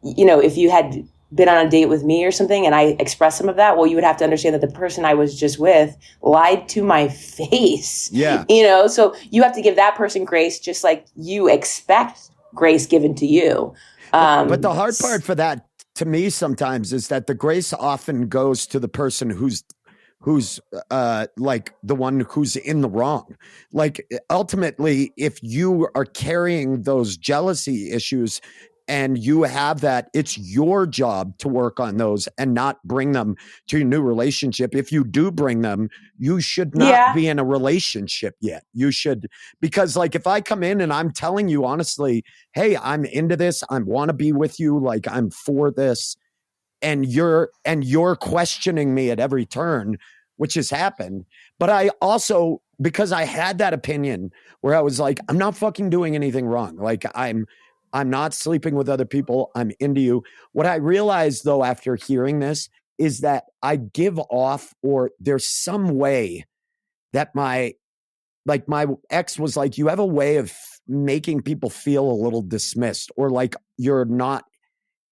If you had been on a date with me or something and I expressed some of that, well, you would have to understand that the person I was just with lied to my face. Yeah. So you have to give that person grace just like you expect grace given to you. But the hard part for that, to me, sometimes is that the grace often goes to the person who's like the one who's in the wrong. Like, ultimately, if you are carrying those jealousy issues and you have that, it's your job to work on those and not bring them to your new relationship. If you do bring them, you should not be in a relationship yet. You should, because like if I come in and I'm telling you honestly, hey, I'm into this, I want to be with you, like I'm for this, and you're questioning me at every turn, which has happened. But I also, because I had that opinion where I was like, I'm not fucking doing anything wrong. Like I'm not sleeping with other people. I'm into you. What I realized though, after hearing this, is that I give off, or there's some way that my ex was like, you have a way of making people feel a little dismissed or like you're not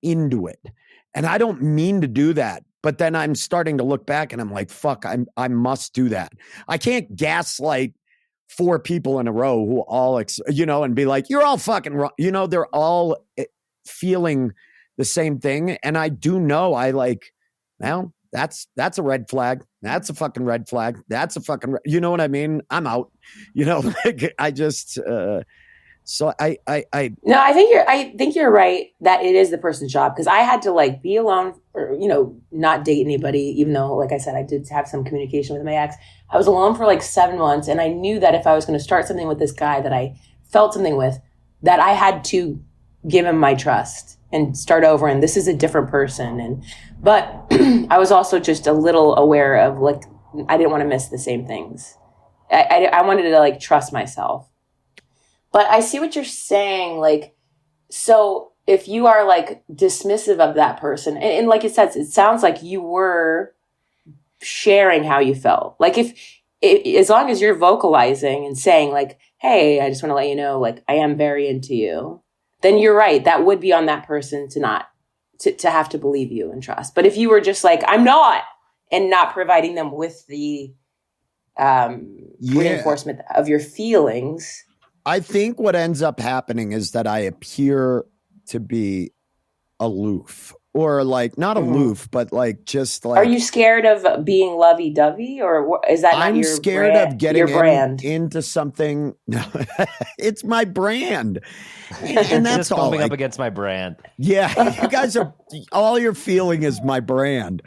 into it. And I don't mean to do that. But then I'm starting to look back and I'm like, fuck, I must do that. I can't gaslight 4 people in a row who all, and be like, you're all fucking wrong. They're all feeling the same thing. And I do know well, that's a red flag. That's a fucking red flag. That's a fucking, you know what I mean? I'm out, I just, so I no, I think you're right that it is the person's job, because I had to like be alone or, not date anybody, even though, like I said, I did have some communication with my ex. I was alone for like 7 months, and I knew that if I was going to start something with this guy that I felt something with, that I had to give him my trust and start over. And this is a different person. But I was also just a little aware of like, I didn't want to miss the same things. I wanted to like trust myself. But I see what you're saying. Like, so if you are like dismissive of that person, and like it says, it sounds like you were sharing how you felt. Like as long as you're vocalizing and saying like, hey, I just want to let you know, like, I am very into you, then you're right. That would be on that person to have to believe you and trust. But if you were just like, I'm not, and not providing them with the reinforcement of your feelings, I think what ends up happening is that I appear to be aloof, or like not aloof, but like just like. Are you scared of being lovey-dovey, or is that not I'm your scared brand, of getting your brand? into something. No, it's my brand, and that's just all. bumping up against my brand. Yeah, you guys are, all you're feeling is my brand.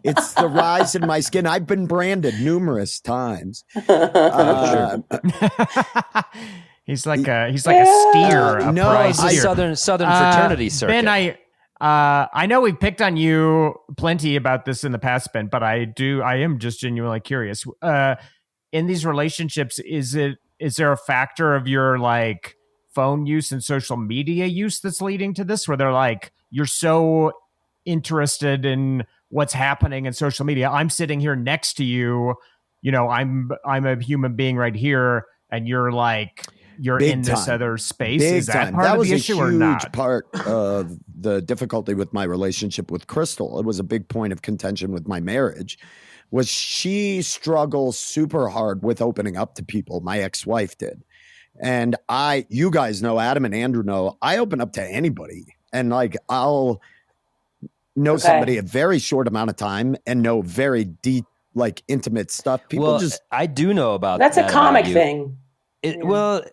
It's the rise in my skin. I've been branded numerous times. He's like a steer. A no, prize He's steer. a southern fraternity circuit. Ben, I know we've picked on you plenty about this in the past, Ben, but I am just genuinely curious. In these relationships, is there a factor of your like phone use and social media use that's leading to this, where they're like, you're so interested in what's happening in social media? I'm sitting here next to you, I'm a human being right here, and you're like, you're Big in this time. other space. Big Is that time. part That of was the a issue or huge not? part of the difficulty with my relationship with Crystal. It was a big point of contention with my marriage. Was she struggles super hard with opening up to people. My ex-wife did. And you guys know, Adam and Andrew know, I open up to anybody. And like, know Okay. somebody a very short amount of time and know very deep, like intimate stuff. People I do know about That's a that comic about you. thing. Well,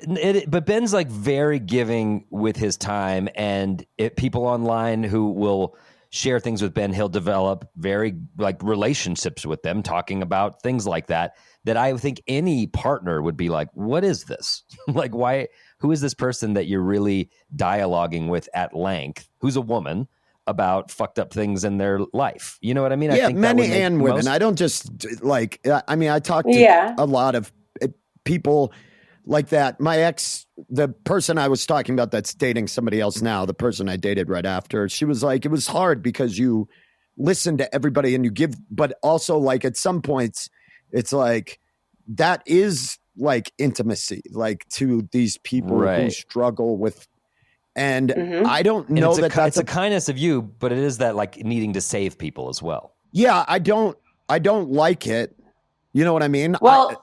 but Ben's like very giving with his time, and people online who will share things with Ben, he'll develop very like relationships with them, talking about things like that I think any partner would be like, what is this? Like, why? Who is this person that you're really dialoguing with at length? Who's a woman about fucked up things in their life? You know what I mean? I Yeah, think men that would make and women. most- I don't just like. I mean, I talk to a lot of people like that. My ex, the person I was talking about that's dating somebody else now, the person I dated right after, she was like, it was hard because you listen to everybody and you give, but also like at some points, it's like that is like intimacy, like to these people who struggle with. And I don't know that it's a kindness of you, but it is that like needing to save people as well. Yeah, I don't like it. You know what I mean? Well,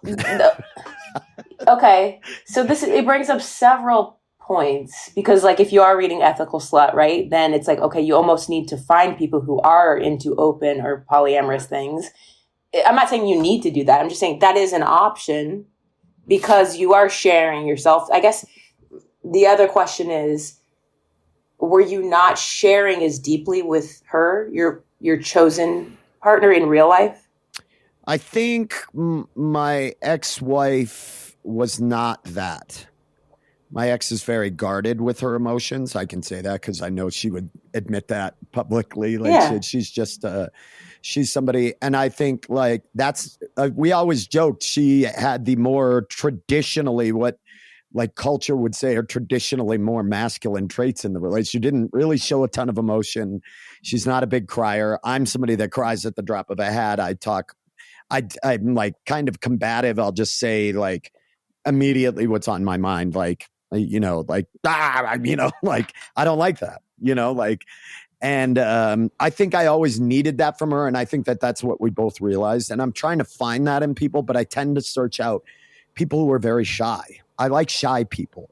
okay. So it brings up several points because like if you are reading Ethical Slut, right, then it's like, okay, you almost need to find people who are into open or polyamorous things. I'm not saying you need to do that. I'm just saying that is an option because you are sharing yourself. I guess the other question is, were you not sharing as deeply with her, your chosen partner in real life? I think my ex-wife was not that. My ex is very guarded with her emotions. I can say that because I know she would admit that publicly. Like she's just she's somebody, and I think like that's we always joked she had the more traditionally what like culture would say are traditionally more masculine traits in the relationship. She didn't really show a ton of emotion. She's not a big crier. I'm somebody that cries at the drop of a hat. I'm like kind of combative. I'll just say like immediately what's on my mind. Like, you know, like, like I don't like that, like, and I think I always needed that from her. And I think that that's what we both realized. And I'm trying to find that in people, but I tend to search out people who are very shy. I like shy people.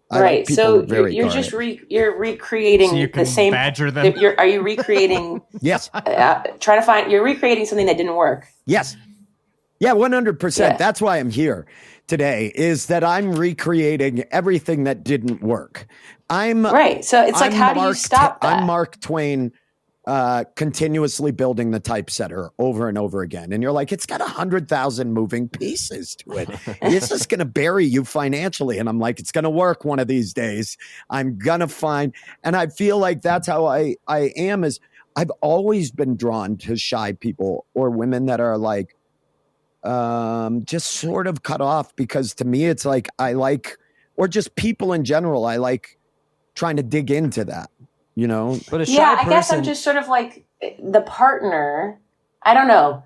Right. So you're just you're recreating So you can the same. badger them. Are you recreating? Yes. You're recreating something that didn't work. Yes. Yeah, 100%. Yeah. That's why I'm here today, is that I'm recreating everything that didn't work. Right. So it's like, how do you stop that? I'm Mark Twain continuously building the typesetter over and over again. And you're like, it's got 100,000 moving pieces to it. This is going to bury you financially. And I'm like, it's going to work one of these days. I'm going to find, and I feel like that's how I am, is I've always been drawn to shy people or women that are like, just sort of cut off, because to me, it's like, or just people in general, I like trying to dig into that. But a shy person, I guess I'm just sort of like the partner. I don't know.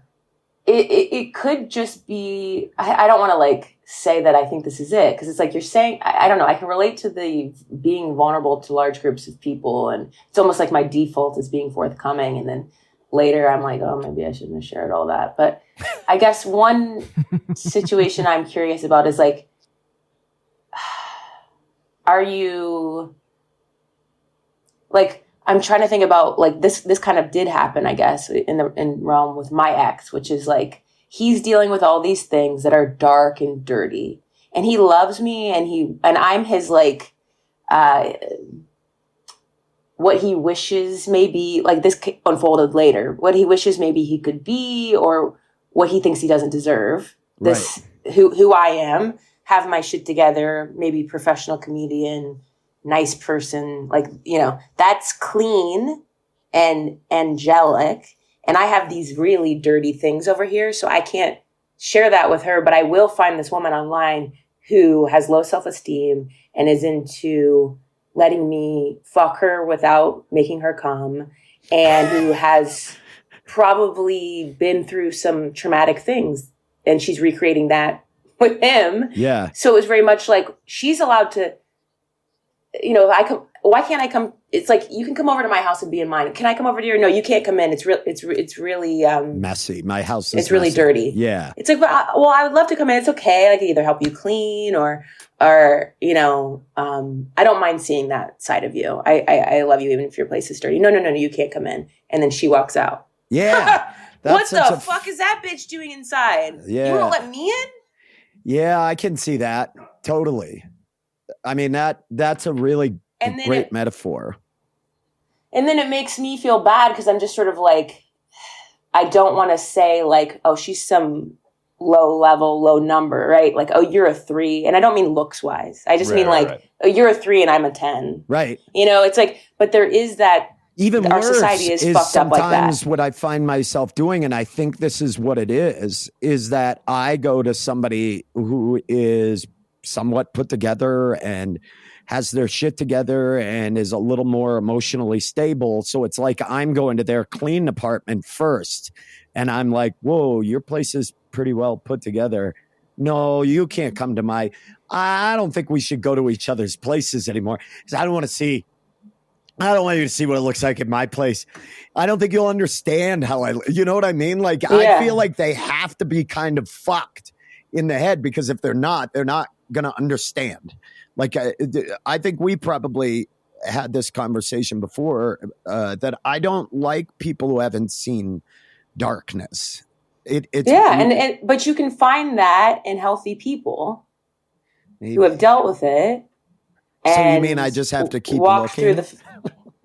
It could just be, I don't want to like say that I think this is it. Cause it's like you're saying, I don't know. I can relate to the being vulnerable to large groups of people. And it's almost like my default is being forthcoming. And then later I'm like, oh, maybe I shouldn't have shared all that. But I guess one situation I'm curious about is like, are you... Like, I'm trying to think about like this kind of did happen, I guess, in realm with my ex, which is like, he's dealing with all these things that are dark and dirty, and he loves me, and I'm his like, what he wishes maybe, like this unfolded later, what he wishes maybe he could be, or what he thinks he doesn't deserve. This, who I am, have my shit together, maybe professional comedian, nice person, like, that's clean and angelic. And I have these really dirty things over here. So I can't share that with her, but I will find this woman online who has low self-esteem and is into letting me fuck her without making her come, and who has probably been through some traumatic things. And she's recreating that with him. Yeah. So it was very much like she's allowed to, why can't I come it's like, you can come over to my house and be in mine. Can I come over to your? No, you can't come in. It's really messy. My house is it's really messy. dirty. Yeah. It's like, well, I would love to come in. It's okay. I can either help you clean or you know, I don't mind seeing that side of you. I love you even if your place is dirty. No, you can't come in. And then she walks out. Yeah. What the fuck is that bitch doing inside? Yeah. You won't let me in? Yeah, I can see that. Totally. I mean, that's a really great metaphor. And then it makes me feel bad because I'm just sort of like, I don't want to say like, oh, she's some low level, low number, right? Like, oh, you're a 3. And I don't mean looks wise. I just mean like, oh, you're a 3 and I'm a 10. Right. You know, it's like, but there is that. Even our worse society is fucked up like that. Sometimes what I find myself doing, and I think this is what it is that I go to somebody who is somewhat put together and has their shit together and is a little more emotionally stable. So it's like I'm going to their clean apartment first. And I'm like, whoa, your place is pretty well put together. No, you can't come to I don't think we should go to each other's places anymore because I don't want you to see what it looks like in my place. I don't think you'll understand you know what I mean? Like, I feel like they have to be kind of fucked in the head because if they're not going to understand. Like, I think we probably had this conversation before that I don't like people who haven't seen darkness. But you can find that in healthy people who have dealt with it. So you mean I just have to keep looking?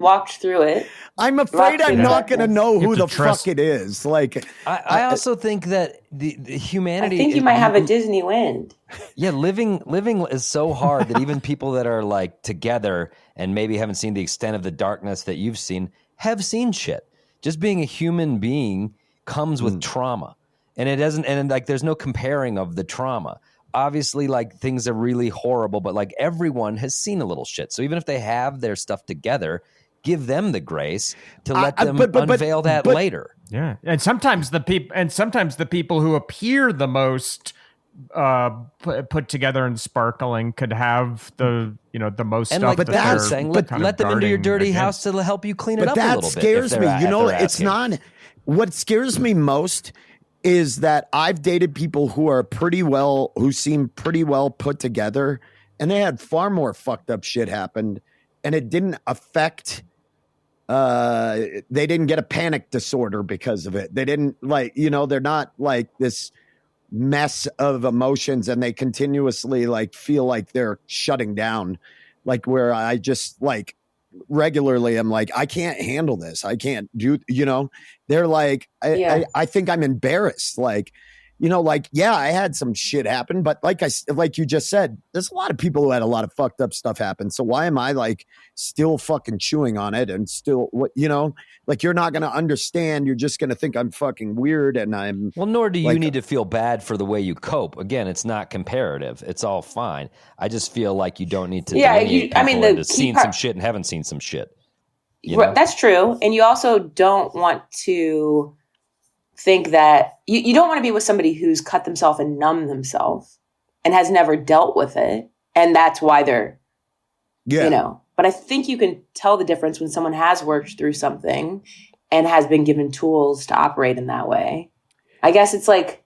Walked through it. I'm afraid I'm not going to know who the fuck it is. Like, I also think that the humanity. I think you might have a Disney wind. Yeah, living is so hard that even people that are like together and maybe haven't seen the extent of the darkness that you've seen have seen shit. Just being a human being comes with trauma, and it doesn't. And like, there's no comparing of the trauma. Obviously, like, things are really horrible, but like, everyone has seen a little shit. So even if they have their stuff together, give them the grace to let them unveil that later. Yeah, and sometimes the people who appear the most put together and sparkling could have the most and stuff. Like, but that's saying, let them into your dirty house to help you clean it up a little bit. That scares me. It's not. What scares me most is that I've dated people who seem pretty well put together, and they had far more fucked up shit happen, and it didn't affect. They didn't get a panic disorder because of it. They didn't they're not like this mess of emotions, and they continuously like feel like they're shutting down, like where I just like regularly I'm like, I can't handle this. I can't do, they're like, I think I'm embarrassed. Like, I had some shit happen, but like you just said, there's a lot of people who had a lot of fucked up stuff happen. So why am I like still fucking chewing on it and still like, you're not going to understand. You're just going to think I'm fucking weird. And nor do you need to feel bad for the way you cope. Again, it's not comparative. It's all fine. I just feel like you don't need to delineate people into seen some shit and haven't seen some shit. That's true. And you also don't want to think that you don't want to be with somebody who's cut themselves and numbed themselves and has never dealt with it. And that's why they're, but I think you can tell the difference when someone has worked through something and has been given tools to operate in that way. I guess it's like,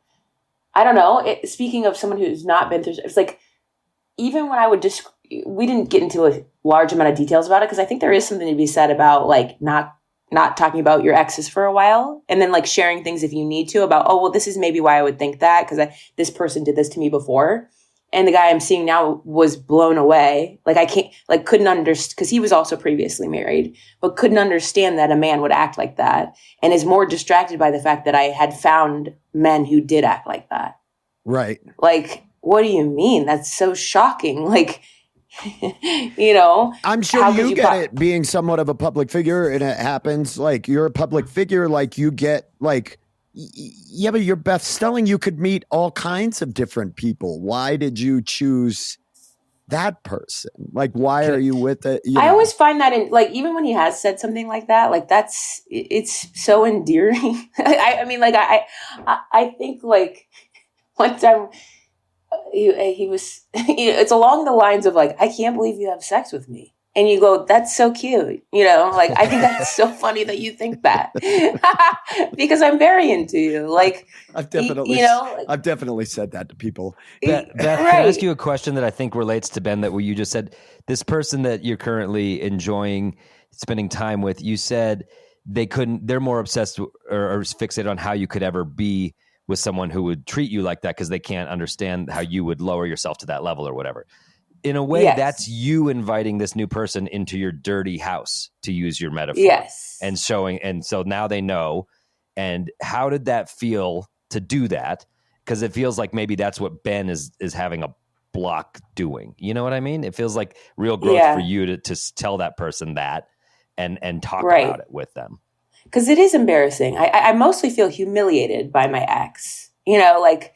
I don't know. Speaking of someone who's not been through, it's like, even when I would we didn't get into a large amount of details about it, because I think there is something to be said about like not talking about your exes for a while, and then like sharing things if you need to about, oh, well, this is maybe why I would think that, because this person did this to me before. And the guy I'm seeing now was blown away. Like, I can't, like, couldn't understand, because he was also previously married, but couldn't understand that a man would act like that, and is more distracted by the fact that I had found men who did act like that. Right. Like, what do you mean? That's so shocking. Like, I'm sure you get it being somewhat of a public figure, and it happens. Like, you're a public figure, like, you get, like, yeah, but you're Beth Stelling. You could meet all kinds of different people. Why did you choose that person? Like, why are you with it? I always find that in, like, even when he has said something like that, like, it's so endearing. I mean, like, I think, like, one time he was, it's along the lines of, like, I can't believe you have sex with me. And you go, that's so cute. You know, like, I think that's so funny that you think that because I'm very into you. Like, I've definitely, you know, like, I've definitely said that to people. Beth, can I right. ask you a question that I think relates to Ben, that what you just said? This person that you're currently enjoying spending time with, you said they're more obsessed or fixated on how you could ever be with someone who would treat you like that because they can't understand how you would lower yourself to that level or whatever. In a way, Yes. that's you inviting this new person into your dirty house, to use your metaphor. Yes. And showing, and so now they know. And how did that feel to do that? Because it feels like maybe that's what Ben is having a block doing. You know what I mean? It feels like real growth for you to tell that person that and talk about it with them. Because it is embarrassing. I mostly feel humiliated by my ex. You know, like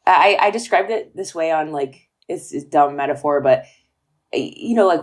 I described it this way on like, it's a dumb metaphor, but you know, like,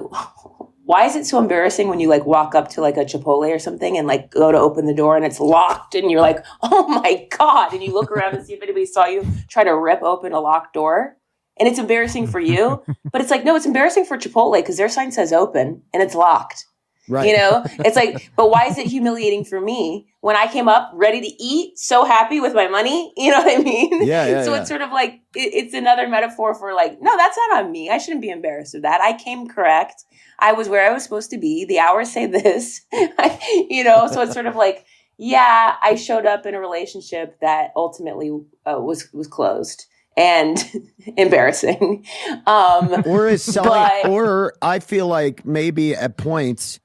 why is it so embarrassing when you like walk up to like a Chipotle or something and like go to open the door and it's locked and you're like, oh my God. And you look around and see if anybody saw you try to rip open a locked door. And it's embarrassing for you, but it's like, no, it's embarrassing for Chipotle because their sign says open and it's locked. Right. You know, it's like, but why is it humiliating for me when I came up ready to eat, so happy with my money? You know what I mean? Yeah. So it's sort of like, it's another metaphor for like, no, that's not on me. I shouldn't be embarrassed of that. I came correct. I was where I was supposed to be. The hours say this, you know? So it's sort of like, yeah, I showed up in a relationship that ultimately was closed and embarrassing. Or is selling, or I feel like maybe at points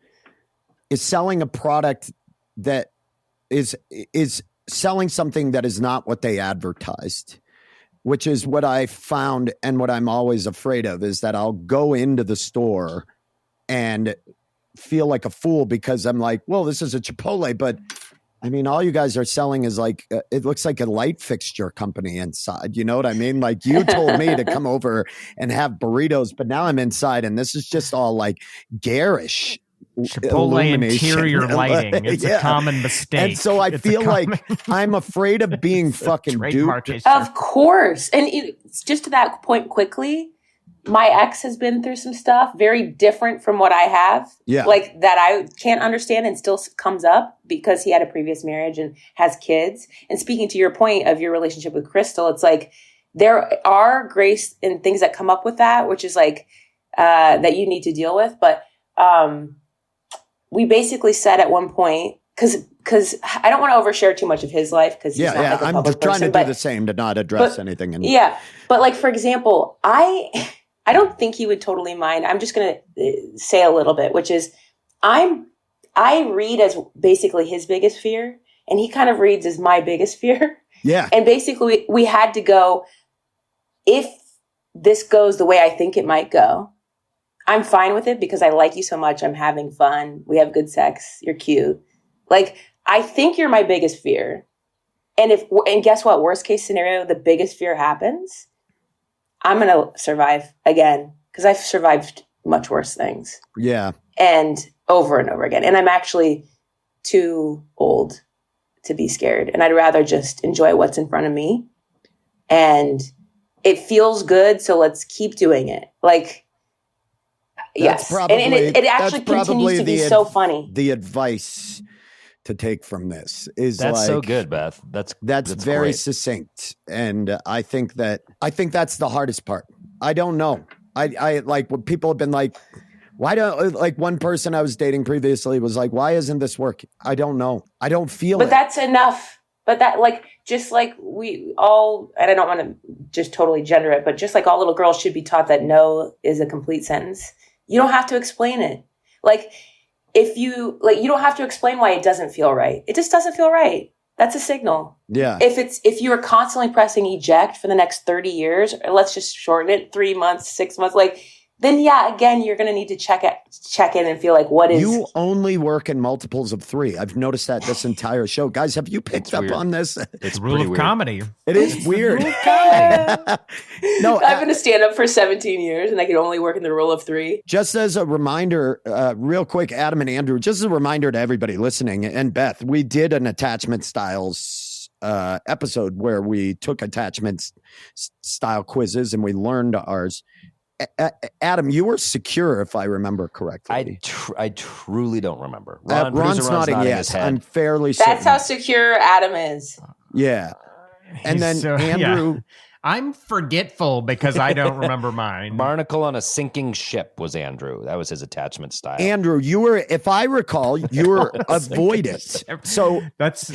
is selling a product that is selling something that is not what they advertised, which is what I found. And what I'm always afraid of is that I'll go into the store and feel like a fool because I'm like, well, this is a Chipotle, but I mean, all you guys are selling is like, it looks like a light fixture company inside. You know what I mean? Like you told me to come over and have burritos, but now I'm inside and this is just all like garish. Chipotle interior lighting. It's a common mistake. And so I feel like I'm afraid of being fucking duped. Of course. And it's just to that point quickly, my ex has been through some stuff very different from what I have. Yeah. Like that I can't understand and still comes up because he had a previous marriage and has kids. And speaking to your point of your relationship with Crystal, it's like there are grace and things that come up with that, which is like that you need to deal with. But we basically said at one point, because I don't want to overshare too much of his life because he's not like a I'm public trying person, to do the same to not address anything. But like, for example, I don't think he would totally mind. I'm just going to say a little bit, which is I read as basically his biggest fear, and he kind of reads as my biggest fear. Yeah. And basically we had to go, if this goes the way I think it might go, I'm fine with it because I like you so much. I'm having fun. We have good sex. You're cute. Like, I think you're my biggest fear. And guess what? Worst case scenario, the biggest fear happens. I'm going to survive again because I've survived much worse things. Yeah. And over again. And I'm actually too old to be scared. And I'd rather just enjoy what's in front of me. And it feels good. So let's keep doing it. Like, yes. And it actually continues to be so funny. The advice to take from this is that's like, so good, Beth. That's very great. succinct. And I think that's the hardest part. I don't know. I like when people have been like, why don't, like one person I was dating previously was like, why isn't this working? I don't know. I don't feel it. But that's enough. But that, like, just like we all, and I don't want to just totally gender it, but just like all little girls should be taught that no is a complete sentence. You don't have to explain it. Like, if you, like, you don't have to explain why it doesn't feel right. It just doesn't feel right. That's a signal. Yeah. If you are constantly pressing eject for the next 30 years, or let's just shorten it, 3 months, 6 months, like, then yeah, again, you're going to need to check in and feel like, what is... You only work in multiples of 3. I've noticed that this entire show. Guys, have you picked up on this? It's rule of comedy. It is weird. No, I've been a stand-up for 17 years, and I can only work in the rule of 3. Just as a reminder, real quick, Adam and Andrew, just as a reminder to everybody listening, and Beth, we did an attachment styles episode where we took attachment style quizzes and we learned ours. Adam, you were secure, if I remember correctly. I truly don't remember. Ron's nodding yes. his head. I'm fairly certain. That's how secure Adam is. Yeah. And then Andrew. Yeah. I'm forgetful because I don't remember mine. Barnacle on a sinking ship was Andrew. That was his attachment style. Andrew, you were, if I recall, you were avoidant. So that's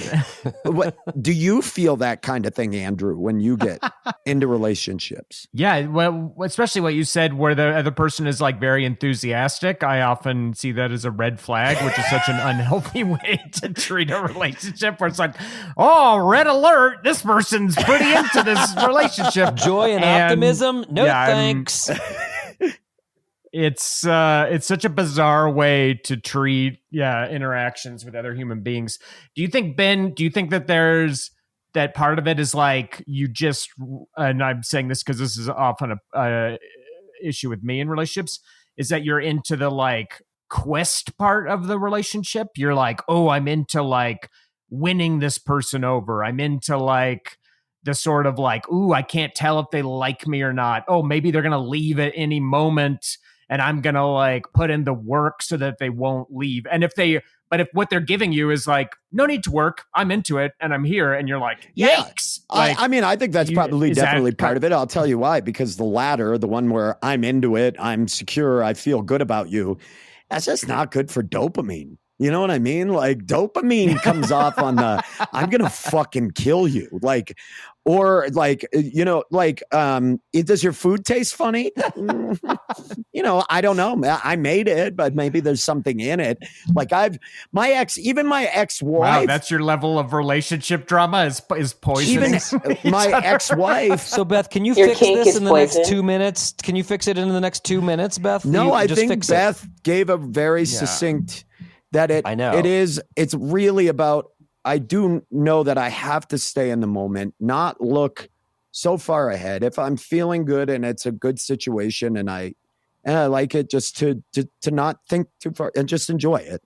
what do you feel that kind of thing, Andrew, when you get into relationships? Yeah, well, especially what you said, where the other person is like very enthusiastic. I often see that as a red flag, which is such an unhealthy way to treat a relationship. Where it's like, oh, red alert! This person's pretty into this relationship. Joy and optimism? No, thanks. It's such a bizarre way to treat interactions with other human beings. Do you think, Ben? Do you think that there's that part of it is like you just? And I'm saying this because this is often a issue with me in relationships. Is that you're into the like quest part of the relationship? You're like, oh, I'm into like winning this person over. I'm into like the sort of like, ooh, I can't tell if they like me or not. Oh, maybe they're going to leave at any moment and I'm going to like put in the work so that they won't leave. And if what they're giving you is like, no need to work, I'm into it and I'm here. And you're like, yikes. Like, I think that's probably definitely part of it. I'll tell you why, because the latter, the one where I'm into it, I'm secure, I feel good about you, that's just not good for dopamine. You know what I mean? Like dopamine comes off on the, I'm going to fucking kill you. Like, or like, you know, like, does your food taste funny? You know, I don't know. I made it, but maybe there's something in it. Like my ex-wife. Wow, that's your level of relationship drama is poison. Even my ex-wife. So Beth, can you fix this in the next 2 minutes? Can you fix it in the next 2 minutes, Beth? No, I think Beth gave a very succinct that it's really about, I do know that I have to stay in the moment, not look so far ahead. If I'm feeling good and it's a good situation and I like it, just to not think too far and just enjoy it.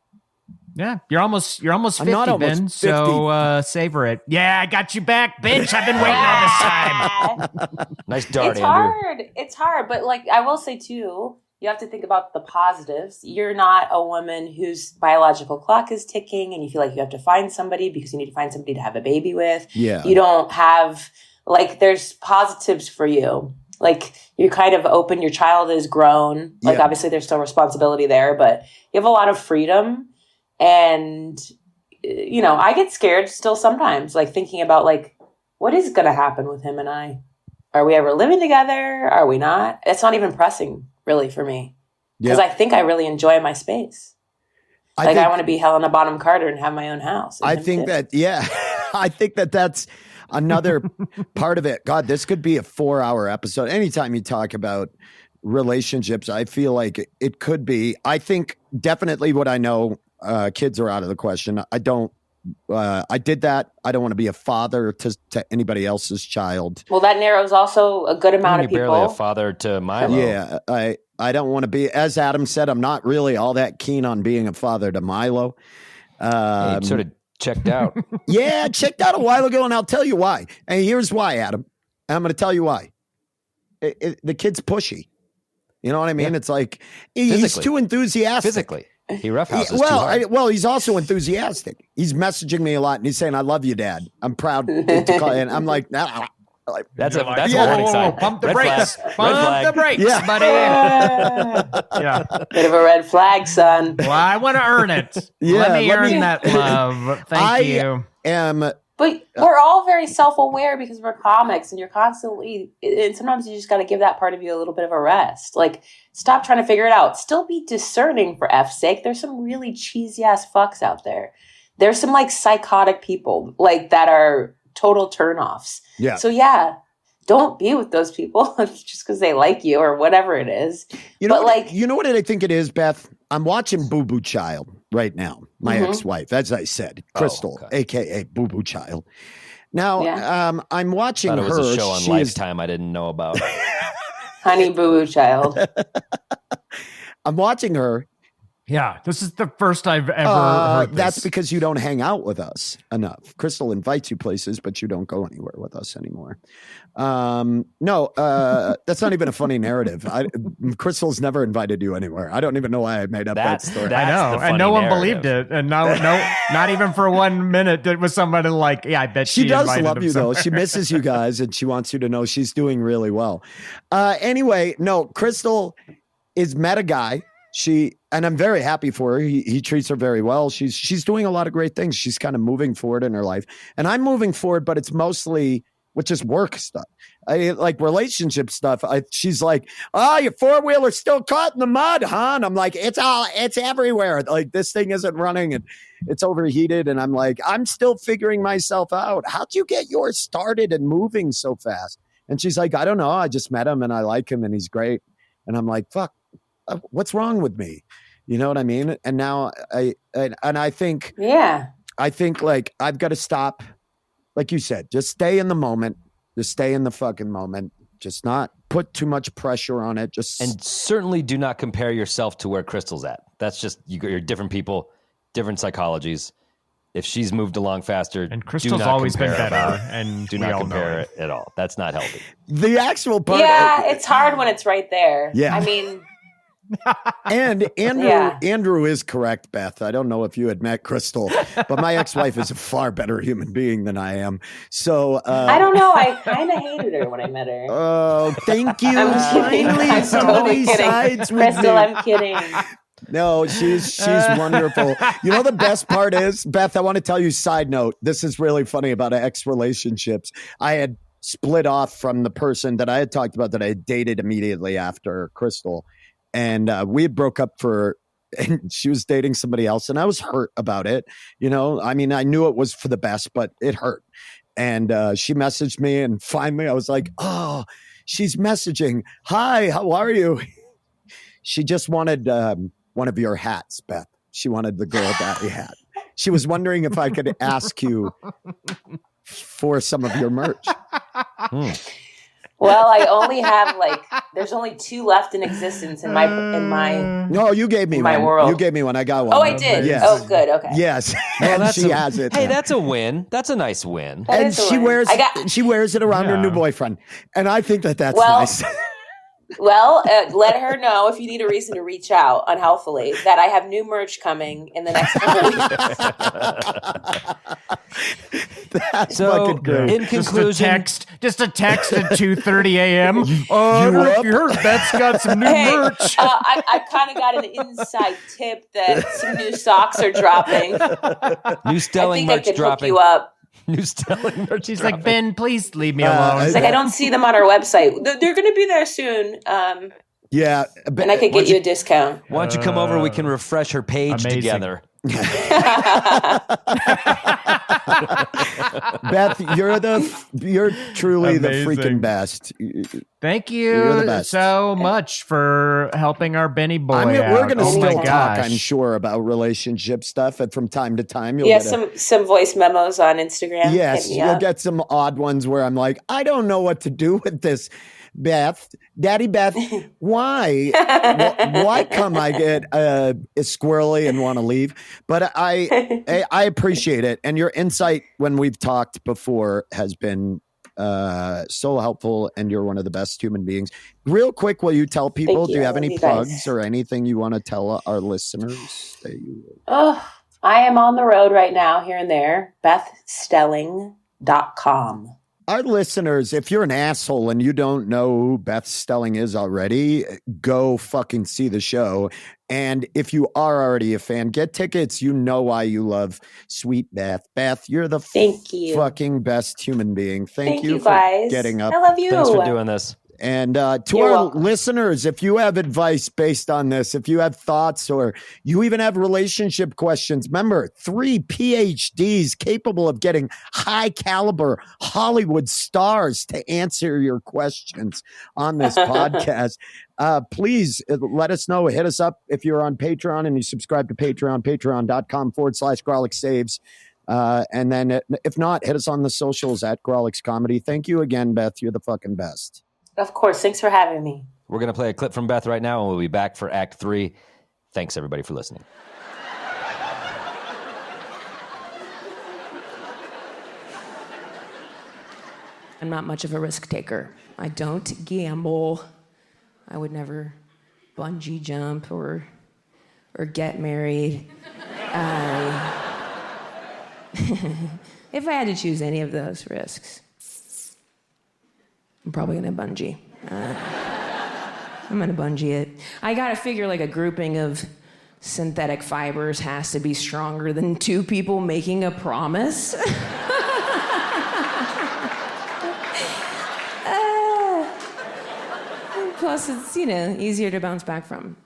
Yeah, you're almost 50, Ben. 50. So savor it. Yeah, I got you back, bitch. I've been waiting all this time. Nice dart, It's Andrew. hard. It's hard, but like I will say too, you have to think about the positives. You're not a woman whose biological clock is ticking and you feel like you have to find somebody because you need to find somebody to have a baby with. Yeah. You don't have, like, there's positives for you. Like, you're kind of open. Your child is grown. Like, obviously there's still responsibility there, but you have a lot of freedom. And, you know, I get scared still sometimes, like thinking about, like, what is going to happen with him and I? Are we ever living together? Are we not? It's not even pressing, really, for me. Because I think I really enjoy my space. I want to be Helena Bonham Carter and have my own house. I think that, I think that's another part of it. God, this could be a 4-hour episode. Anytime you talk about relationships, I feel like it could be. I think definitely what I know, kids are out of the question. I did that. I don't want to be a father to anybody else's child. Well, that narrows also a good amount of people. You're barely a father to Milo. Yeah, I don't want to be, as Adam said, I'm not really all that keen on being a father to Milo. He sort of checked out. Yeah, checked out a while ago, and I'll tell you why. And here's why, Adam. I'm going to tell you why. The kid's pushy. You know what I mean? It's like he's too enthusiastic. Physically. He roughhouses too hard. He's also enthusiastic. He's messaging me a lot, and he's saying, "I love you, Dad. I'm proud to call." And I'm like, "Nah." That's a warning sign. Pump the brakes. Pump the brakes, buddy. Yeah. Bit of a red flag, son. Well, I want to earn it. Let me earn that love. Thank you. But we're all very self-aware because we're comics and you're constantly, and sometimes you just got to give that part of you a little bit of a rest. Like, stop trying to figure it out. Still be discerning, for F's sake. There's some really cheesy ass fucks out there. There's some like psychotic people like that are total turnoffs. Yeah. So don't be with those people just because they like you or whatever it is. You know what I think it is, Beth? I'm watching Boo Boo Child right now. My ex-wife, as I said, Crystal, aka Boo Boo Child. Now, I'm watching her. It was a show on Lifetime I didn't know about. Honey Boo Boo Child. I'm watching her. Yeah, this is the first I've ever heard this. That's because you don't hang out with us enough. Crystal invites you places, but you don't go anywhere with us anymore. No, that's not even a funny narrative. Crystal's never invited you anywhere. I don't even know why I made up that story. I know, and no one believed it, and no, not even for 1 minute. It was somebody like, yeah, I bet she does invited love him you though. somewhere. She misses you guys, and she wants you to know she's doing really well. Anyway, no, Crystal is met a guy. And I'm very happy for her. He treats her very well. She's doing a lot of great things. She's kind of moving forward in her life, and I'm moving forward, but it's mostly with just work stuff. Like relationship stuff. She's like, "Oh, your 4-wheeler's still caught in the mud, huh?" And I'm like, "It's everywhere. Like this thing isn't running and it's overheated." And I'm like, "I'm still figuring myself out. How'd you get yours started and moving so fast?" And she's like, "I don't know. I just met him and I like him and he's great." And I'm like, "Fuck. What's wrong with me?" You know what I mean? And now I think, I think like I've got to stop. Like you said, just stay in the moment. Just stay in the fucking moment. Just not put too much pressure on it. And certainly do not compare yourself to where Crystal's at. That's just, you're different people, different psychologies. If she's moved along faster, And Crystal's always been better, and do we not all know compare it. it at all. That's not healthy. The actual part. Yeah, it's hard when it's right there. Yeah. I mean, And Yeah. Andrew is correct, Beth. I don't know if you had met Crystal, but my ex-wife is a far better human being than I am. So I don't know. I kind of hated her when I met her. Oh, thank you. I'm just kidding. Finally, I'm somebody totally kidding. sides with Crystal, me. I'm kidding. No, she's wonderful. You know, the best part is, Beth, I want to tell you, side note, this is really funny about ex relationships. I had split off from the person that I had talked about that I had dated immediately after Crystal. And we had broke up and she was dating somebody else. And I was hurt about it. You know, I mean, I knew it was for the best, but it hurt. And she messaged me. And finally I was like, oh, she's messaging. Hi, how are you? She just wanted one of your hats, Beth. She wanted the Girl Daddy hat. She was wondering if I could ask you for some of your merch. Well, I only have there's only 2 left in existence in my No, you gave me my one. world. You gave me one. I got one. Oh, I did. Yes. Oh, good. Okay. Yes. Well, And she has it. Hey, that's a win. That's a nice win. That And is the she one. she wears it around her new boyfriend. And I think that's Well, nice. Well, let her know if you need a reason to reach out unhealthily that I have new merch coming in the next couple weeks. That's So, fucking great. in conclusion, Just a text at 2:30 a.m. I don't know if you heard Beth's got some new Hey, merch. I kind of got an inside tip that some new socks are dropping. New Stelling I think I merch could dropping. hook you up. New Stelling merch. She's dropping. like, Ben, please leave me alone. It's like I don't see them on our website. They're going to be there soon, Yeah. and I could get you a discount. Why don't you come over? We can refresh her page amazing. together. Beth, you're truly the Amazing. freaking best. Thank You're the you best. so much for helping our Benny boy We're out. going to Oh my still talk, gosh. I'm sure, about relationship stuff. And from time to time, you'll Yeah, get some voice memos on Instagram. yes, Hit me you'll up. get some odd ones where I'm like, I don't know what to do with this, Beth. Daddy Beth, why? Why come I get squirrely and want to leave? But I appreciate it. And your insight when we've talked before has been so helpful, and you're one of the best human beings. Real quick, will you tell people, Thank do you you. have I any love you guys. plugs or anything you want to tell our listeners? That you... Oh, I am on the road right now, here and there. BethStelling.com. Our listeners, if you're an asshole and you don't know who Beth Stelling is already, go fucking see the show. And if you are already a fan, get tickets. You know why you love sweet Beth. Beth, you're the Thank you. fucking best human being. Thank you you for guys. getting up. I love you. Thanks for doing this. And to You're our welcome. listeners, if you have advice based on this, if you have thoughts or you even have relationship questions, remember 3 PhDs capable of getting high caliber Hollywood stars to answer your questions on this podcast. Please let us know. Hit us up if you're on Patreon and you subscribe to Patreon, patreon.com/Grolic Saves. And then if not, hit us on the socials at Grolix Comedy. Thank you again, Beth. You're the fucking best. Of course. Thanks for having me. We're going to play a clip from Beth right now, and we'll be back for Act 3 Thanks, everybody, for listening. I'm not much of a risk taker. I don't gamble. I would never bungee jump or get married. If I had to choose any of those risks, I'm probably gonna bungee. I'm gonna bungee it. I gotta figure like a grouping of synthetic fibers has to be stronger than two people making a promise. Plus, it's, easier to bounce back from.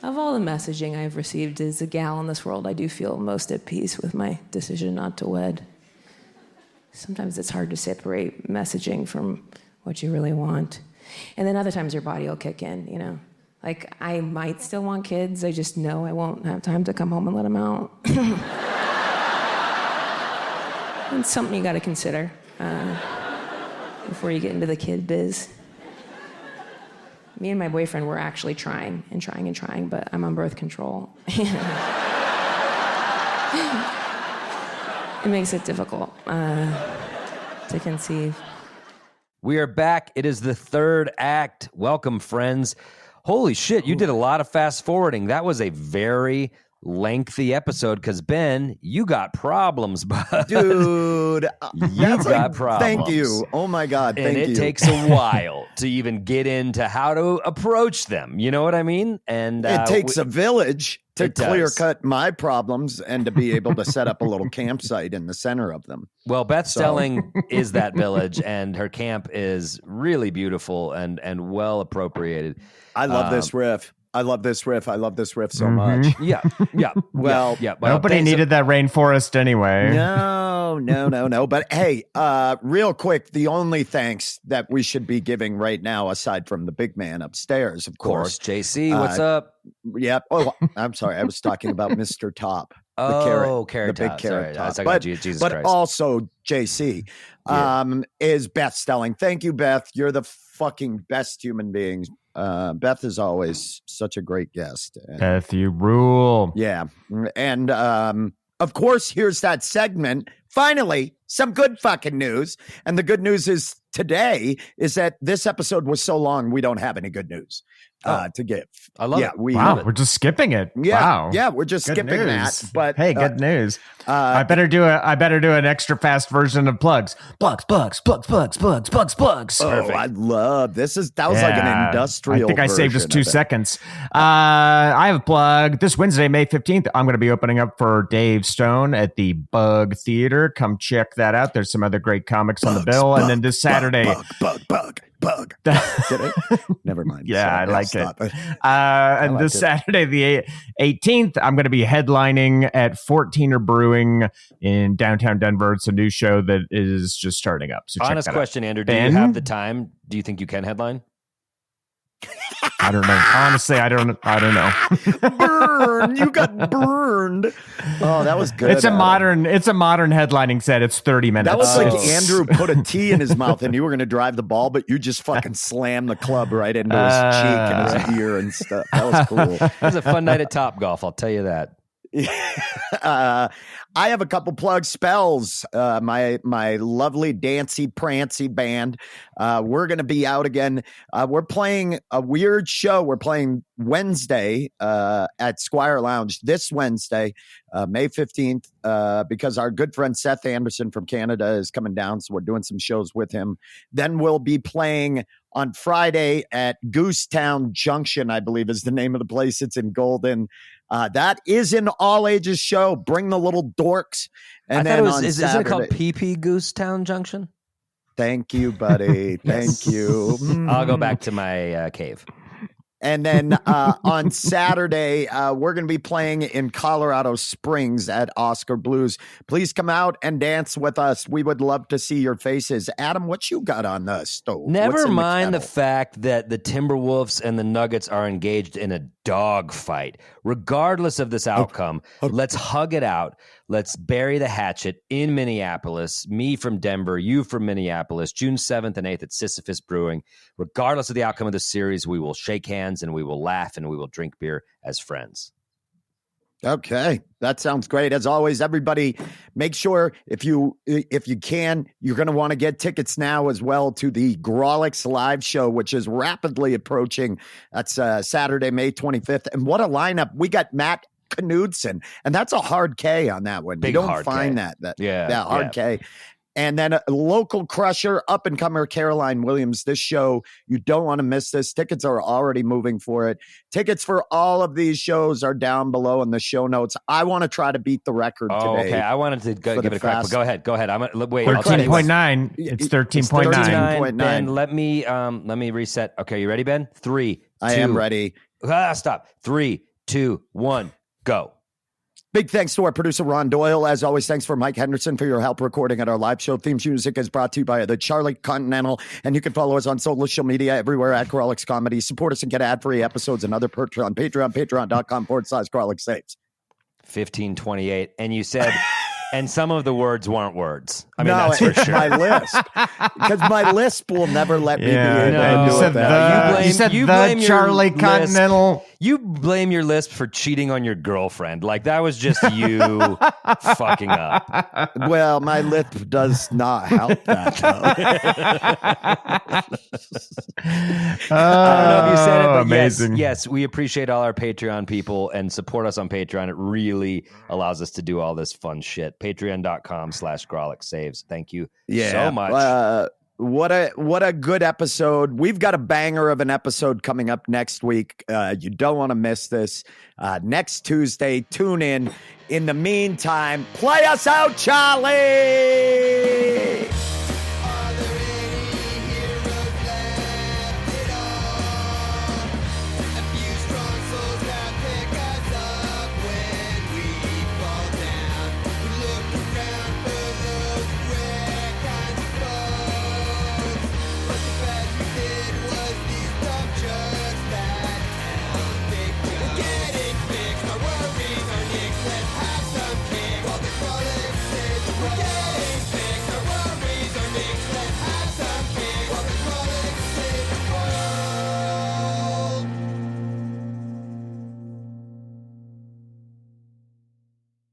Of all the messaging I've received as a gal in this world, I do feel most at peace with my decision not to wed. Sometimes it's hard to separate messaging from what you really want. And then other times your body will kick in, Like, I might still want kids, I just know I won't have time to come home and let them out. It's something you gotta consider before you get into the kid biz. Me and my boyfriend were actually trying, but I'm on birth control. It makes it difficult to conceive. We are back. It is the third act. Welcome, friends. Holy shit, you did a lot of fast forwarding. That was a very lengthy episode because, Ben, you got problems, bud. Dude, You got problems. Thank you. Oh my God, thank you. And it takes a while to even get into how to approach them. You know what I mean? And it takes a village to It does. clear cut my problems and to be able to set up a little campsite in the center of them. Well, Beth Stelling is that village, and her camp is really beautiful and well appropriated. I love this riff. I love this riff so much. Yeah. Well, yeah. Nobody needed that rainforest anyway. No. But hey, real quick, the only thanks that we should be giving right now, aside from the big man upstairs, of course. JC, what's up? Yeah. Oh, I'm sorry. I was talking about Mr. Top. Carrot the big Top. carrot Sorry, I was top. talking about Jesus but Christ. also JC is Beth Stelling. Thank you, Beth. You're the fucking best human being. Beth is always such a great guest. Beth, you rule. Yeah. And of course, here's that segment. Finally, some good fucking news. And the good news is today is that this episode was so long, we don't have any good news to give. I love it. Wow, we're just skipping it. Yeah, Wow. yeah, we're just Good skipping news. that. But hey, good news. I better do an extra fast version of plugs. Plugs. Oh, I love this. That was like an industrial. I think I saved us version 2 of it. seconds. I have a plug. This Wednesday, May 15th, I'm going to be opening up for Dave Stone at the Bug Theater. Come check that out. There's some other great comics on the bill. And then this Saturday. Bug. Did it? Never mind. Yeah, Sorry, I like stop it. And this Saturday, the 18th, I'm going to be headlining at 14er Brewing in downtown Denver. It's a new show that is just starting up. So Honest check that question, out. Andrew. Do Ben? you have the time? Do you think you can headline? I don't know. Honestly, I don't know. Burn! You got burned. Oh, that was good. It's a Adam. modern headlining set. It's 30 minutes. That was like It's- Andrew put a T in his mouth and you were going to drive the ball, but you just fucking slammed the club right into his cheek and his ear and stuff. That was cool. It was a fun night at Top Golf. I'll tell you that. I have a couple plug spells. My lovely Dancy Prancy band. We're going to be out again. We're playing a weird show. We're playing Wednesday at Squire Lounge this Wednesday, May 15th, because our good friend Seth Anderson from Canada is coming down. So we're doing some shows with him. Then we'll be playing on Friday at Goosetown Junction, I believe is the name of the place. It's in Golden. That is an all ages show. Bring the little dorks. And I then thought it was, on isn't it called Saturday- PP Goosetown Junction? Thank you, buddy. Thank you. I'll go back to my cave. And then on Saturday, we're going to be playing in Colorado Springs at Oscar Blues. Please come out and dance with us. We would love to see your faces. Adam, what you got on the stove? What's Never in mind the kettle? fact that the Timberwolves and the Nuggets are engaged in a dog fight. Regardless of this outcome, let's hug it out. Let's bury the hatchet in Minneapolis. Me from Denver, you from Minneapolis, June 7th and 8th at Sisyphus Brewing. Regardless of the outcome of the series, we will shake hands and we will laugh and we will drink beer as friends. Okay, that sounds great. As always, everybody, make sure if you can, you're going to want to get tickets now as well to the Grawlix live show, which is rapidly approaching. That's Saturday, May 25th. And what a lineup. We got Matt Knudsen, and that's a hard K on that one. Big you don't hard find K. that hard yeah. K. And then a local crusher, up-and-comer Caroline Williams. This show, you don't want to miss this. Tickets are already moving for it. Tickets for all of these shows are down below in the show notes. I want to try to beat the record today. Okay. I wanted to give it a crack, but go ahead. I'm gonna wait. 13.9. It's 13.9. Ben, let me reset. Okay, you ready, Ben? 3, 2. I am ready. Stop. 3, 2, 1, go. Big thanks to our producer, Ron Doyle. As always, thanks for Mike Henderson for your help recording at our live show. Theme music is brought to you by the Charlie Continental, and you can follow us on social media everywhere at Grawlix Comedy. Support us and get ad-free episodes and other perks on Patreon, patreon.com/Grawlix Saves. 1528. And you said, and some of the words weren't words. I mean, no, that's for it's sure. my lisp. Because my lisp will never let me be able to do you said it. you said the Charlie Continental. You blame your lisp for cheating on your girlfriend. Like, that was just you fucking up. Well, my lisp does not help that, though. I don't know if you said it, but amazing. yes, we appreciate all our Patreon people and support us on Patreon. It really allows us to do all this fun shit. Patreon.com/Grawlix Saves. Thank you so much. What a good episode. We've got a banger of an episode coming up next week. You don't want to miss this. Next Tuesday, tune in. In the meantime, play us out, Charlie! We're getting